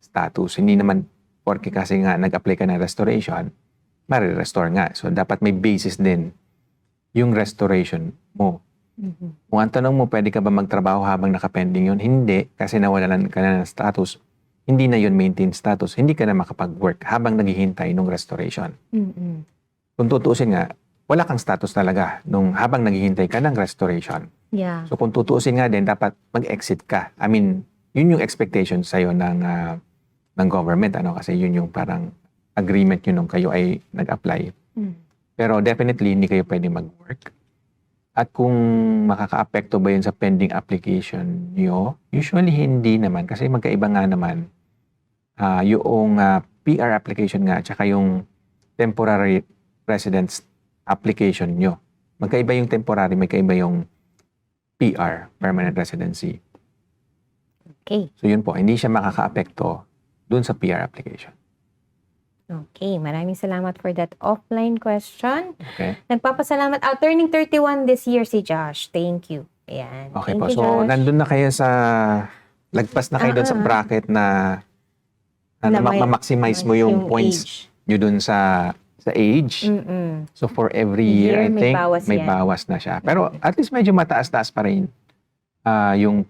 status. Hindi naman porque kasi nga nag-apply ka ng restoration, mare-restore nga. So, dapat may basis din yung restoration mo. Kung ang tanong mo, pwede ka ba magtrabaho habang nakapending yun? Hindi, kasi nawalan ka na ng status. Hindi na yun maintained status. Hindi ka na makapag-work habang naghihintay ng restoration. Kung tutuusin nga, wala kang status talaga nung habang naghihintay ka ng restoration. Yeah. So kung tutuusin nga din, dapat mag-exit ka. I mean, yun yung expectation sa'yo ng ng government, kasi yun yung parang agreement nyo nung kayo ay nag-apply. Pero definitely, hindi kayo pwede mag-work. At kung makaka-apekto ba yun sa pending application nyo, usually hindi naman. Kasi magkaiba nga naman yung PR application nga tsaka yung temporary residence application nyo. Magkaiba yung temporary, magkaiba yung PR, permanent residency. Okay. So yun po, hindi siya makaka-apekto dun sa PR application. Okay, maraming salamat for that offline question. Okay? Nagpapasalamat. Turning 31 this year si Josh. Thank you. Ayan. Okay Thank po. you, So, Josh. nandun na kayo sa, lagpas na kayo dun sa bracket na may- ma-maximize mo yung points age. nyo dun sa age. So, for every year, I May think, bawas may yan. bawas na siya. Pero, at least medyo mataas-taas pa rin yung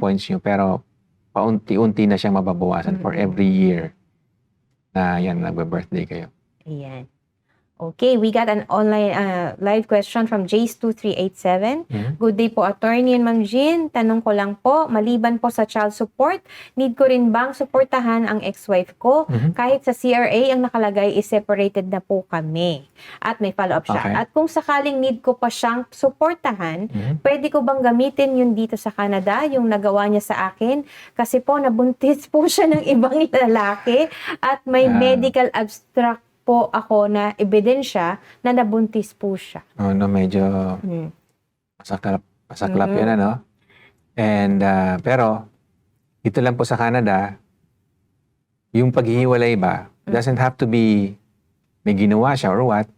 points nyo. Pero, paunti-unti na siyang mababawasan for every year na yan, nagbe-birthday kayo. Ayan. Okay, we got an online live question from Jace2387. Good day po, attorney and Ma'am Jean. Tanong ko lang po, maliban po sa child support, need ko rin bang suportahan ang ex-wife ko? Kahit sa CRA ang nakalagay is separated na po kami. At may follow-up siya. Okay. At kung sakaling need ko pa siyang suportahan, pwede ko bang gamitin yun dito sa Canada, yung nagawa niya sa akin? Kasi po, nabuntis po siya ng ibang lalaki at may medical abstract po ako na ebidensya na nabuntis po siya. Medyo masaklap yun, And, pero, ito lang po sa Canada, yung paghihiwalay ba, doesn't have to be may ginawa siya or what,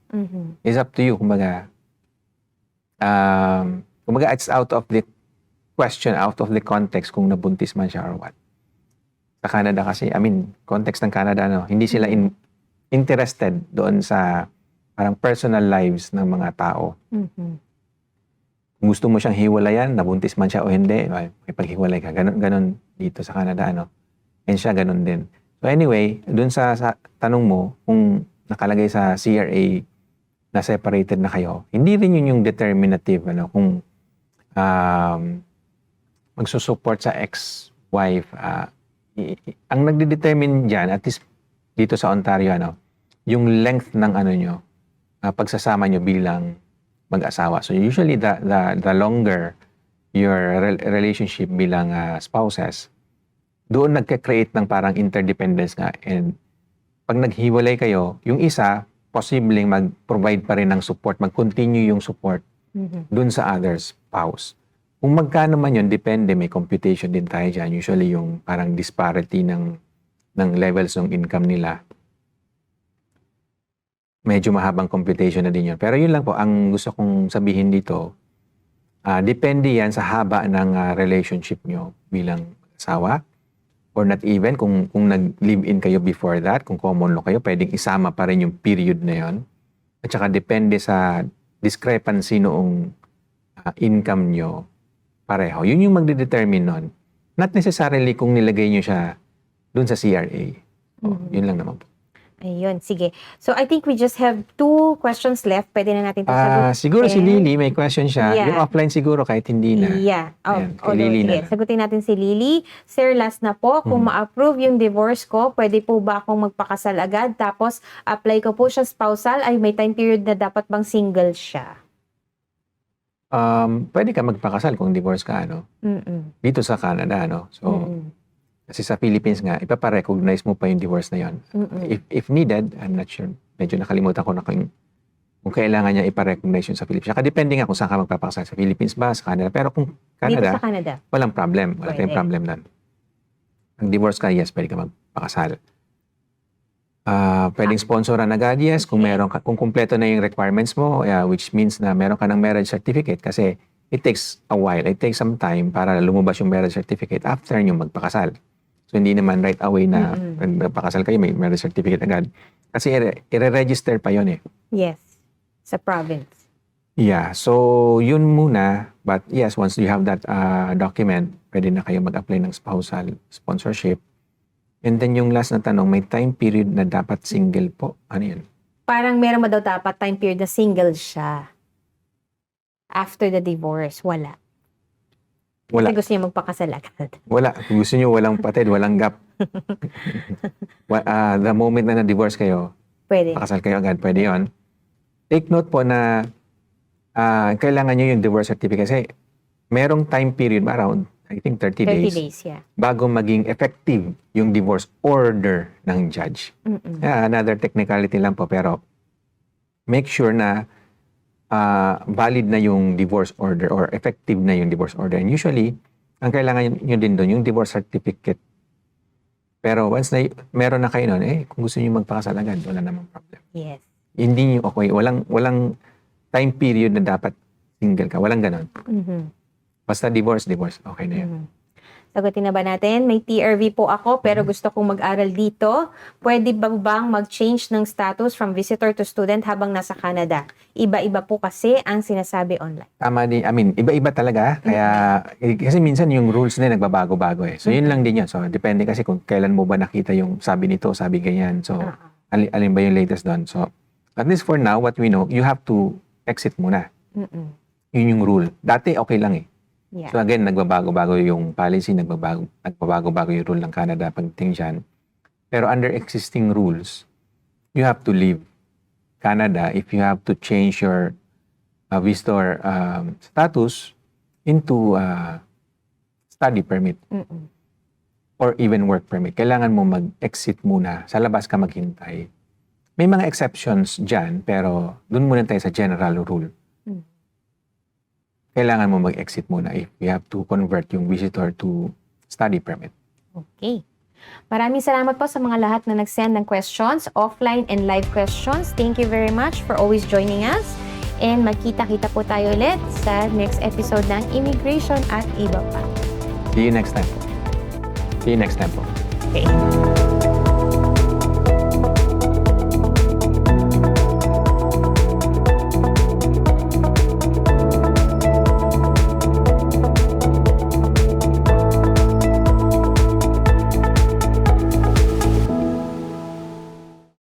is up to you. Kumbaga, it's out of the question, out of the context kung nabuntis man siya or what. Sa Canada kasi, context ng Canada, hindi sila interested doon sa parang personal lives ng mga tao. Kung gusto mo siyang hiwalayan, nabuntis man siya o hindi, may paghiwalay ka. Ganon dito sa Canada, And siya ganon din. So anyway, doon sa tanong mo, kung nakalagay sa CRA na separated na kayo, hindi rin yun yung determinative, kung magsusupport sa ex-wife. Ang nagde-determine dyan, at least dito sa Ontario, yung length ng nyo, pagsasama nyo bilang mag-asawa. So usually the longer your relationship bilang spouses, doon nagka-create ng parang interdependence nga. And pag naghiwalay kayo, yung isa, posibleng mag-provide pa rin ng support, mag-continue yung support doon sa other spouse. Kung magkano man yun, depende, may computation din tayo dyan. Usually yung parang disparity ng levels ng income nila. Medyo mahabang computation na din yun. Pero yun lang po, ang gusto kong sabihin dito, depende yan sa haba ng relationship nyo bilang asawa, or not even, kung nag-live-in kayo before that, kung common law kayo, pwedeng isama pa rin yung period na yun. At saka depende sa discrepancy noong income nyo pareho. Yun yung magde-determine nun. Not necessarily kung nilagay nyo siya dun sa CRA. Yun lang naman po. Ayun, sige. So, I think we just have 2 questions left. Pwede na natin ito sagutin. Siguro si Lily, may question siya. Yeah. Yung offline siguro kahit hindi na. Yeah. Ayan, kay Lily sige. na. Sagutin natin si Lily. Sir, last na po. Kung ma-approve yung divorce ko, pwede po ba akong magpakasal agad? Tapos, apply ko po siya spousal. Ay, may time period na dapat bang single siya? Pwede ka magpakasal kung divorce ka, dito sa Canada, So, kasi sa Philippines nga, ipaparecognize mo pa yung divorce na yon. If needed, I'm not sure. Medyo nakalimutan ko na kung kailangan niya iparecognize yun sa Philippines. Saka depende nga kung saan ka magpapakasal. Sa Philippines ba, sa Canada. Pero kung Dito Canada, sa Canada. walang problem. Wala tayong Pwede. problem nun. Ang divorce ka, yes, pwede ka magpakasal. Pwedeng sponsoran agad, yes. Kung meron ka, kung kumpleto na yung requirements mo, which means na meron ka ng marriage certificate kasi it takes a while, it takes some time para lumabas yung marriage certificate after nyo magpakasal. So, hindi naman right away na magpakasal kayo, may marriage certificate agad. Kasi i-register pa yun Yes. Sa province. Yeah, so yun muna. But yes, once you have that document, pwede na kayo mag-apply ng spousal sponsorship. And then yung last na tanong, may time period na dapat single po. Ano yun? Parang meron mo daw dapat time period na single siya. After the divorce, wala. Wala. Kasi gusto niya magpakasal agad. Wala. Kung gusto nyo, walang patid, walang gap. The moment na na-divorce kayo, Pwede. pakasal kayo agad, pwede yon. Take note po na kailangan nyo yung divorce certificate kasi merong time period around, I think 30 30 days, days, yeah. bago maging effective yung divorce order ng judge. Mm-mm. Another technicality lang po, pero make sure na valid na yung divorce order or effective na yung divorce order. And usually, ang kailangan nyo din doon, yung divorce certificate. Pero once na meron na kayo noon, kung gusto nyo magpakasal agad, wala namang problem. Yes. Hindi nyo okay. Walang time period na dapat single ka. Walang ganon. Mhm. Basta divorce, okay na yun. Mhm. Sagutin na ba natin? May TRV po ako pero gusto kong mag-aral dito. Pwede ba bang mag-change ng status from visitor to student habang nasa Canada? Iba-iba po kasi ang sinasabi online. Tama din. I mean, iba-iba talaga. Kaya, kasi minsan yung rules na nagbabago-bago eh. So, yun lang din yun. So, depende kasi kung kailan mo ba nakita yung sabi nito, sabi ganyan. So, alin ba yung latest doon? So, at least for now, what we know, you have to exit muna. Mm-mm. Yun yung rule. Dati, okay lang eh. Yeah. So again, nagbabago-bago yung policy, nagbabago-bago yung rule ng Canada pagdating dyan. Pero under existing rules, you have to leave Canada if you have to change your visitor status into study permit Mm-mm. or even work permit. Kailangan mo mag-exit muna. Sa labas ka maghintay. May mga exceptions dyan, pero dun muna tayo sa general rule. Kailangan mo mag-exit muna if you have to convert yung visitor to study permit. Okay. Maraming salamat po sa mga lahat na nag-send ng questions, offline and live questions. Thank you very much for always joining us. And magkita-kita po tayo ulit sa next episode ng Immigration at Iba Pa. See you next time. See you next time po. Okay.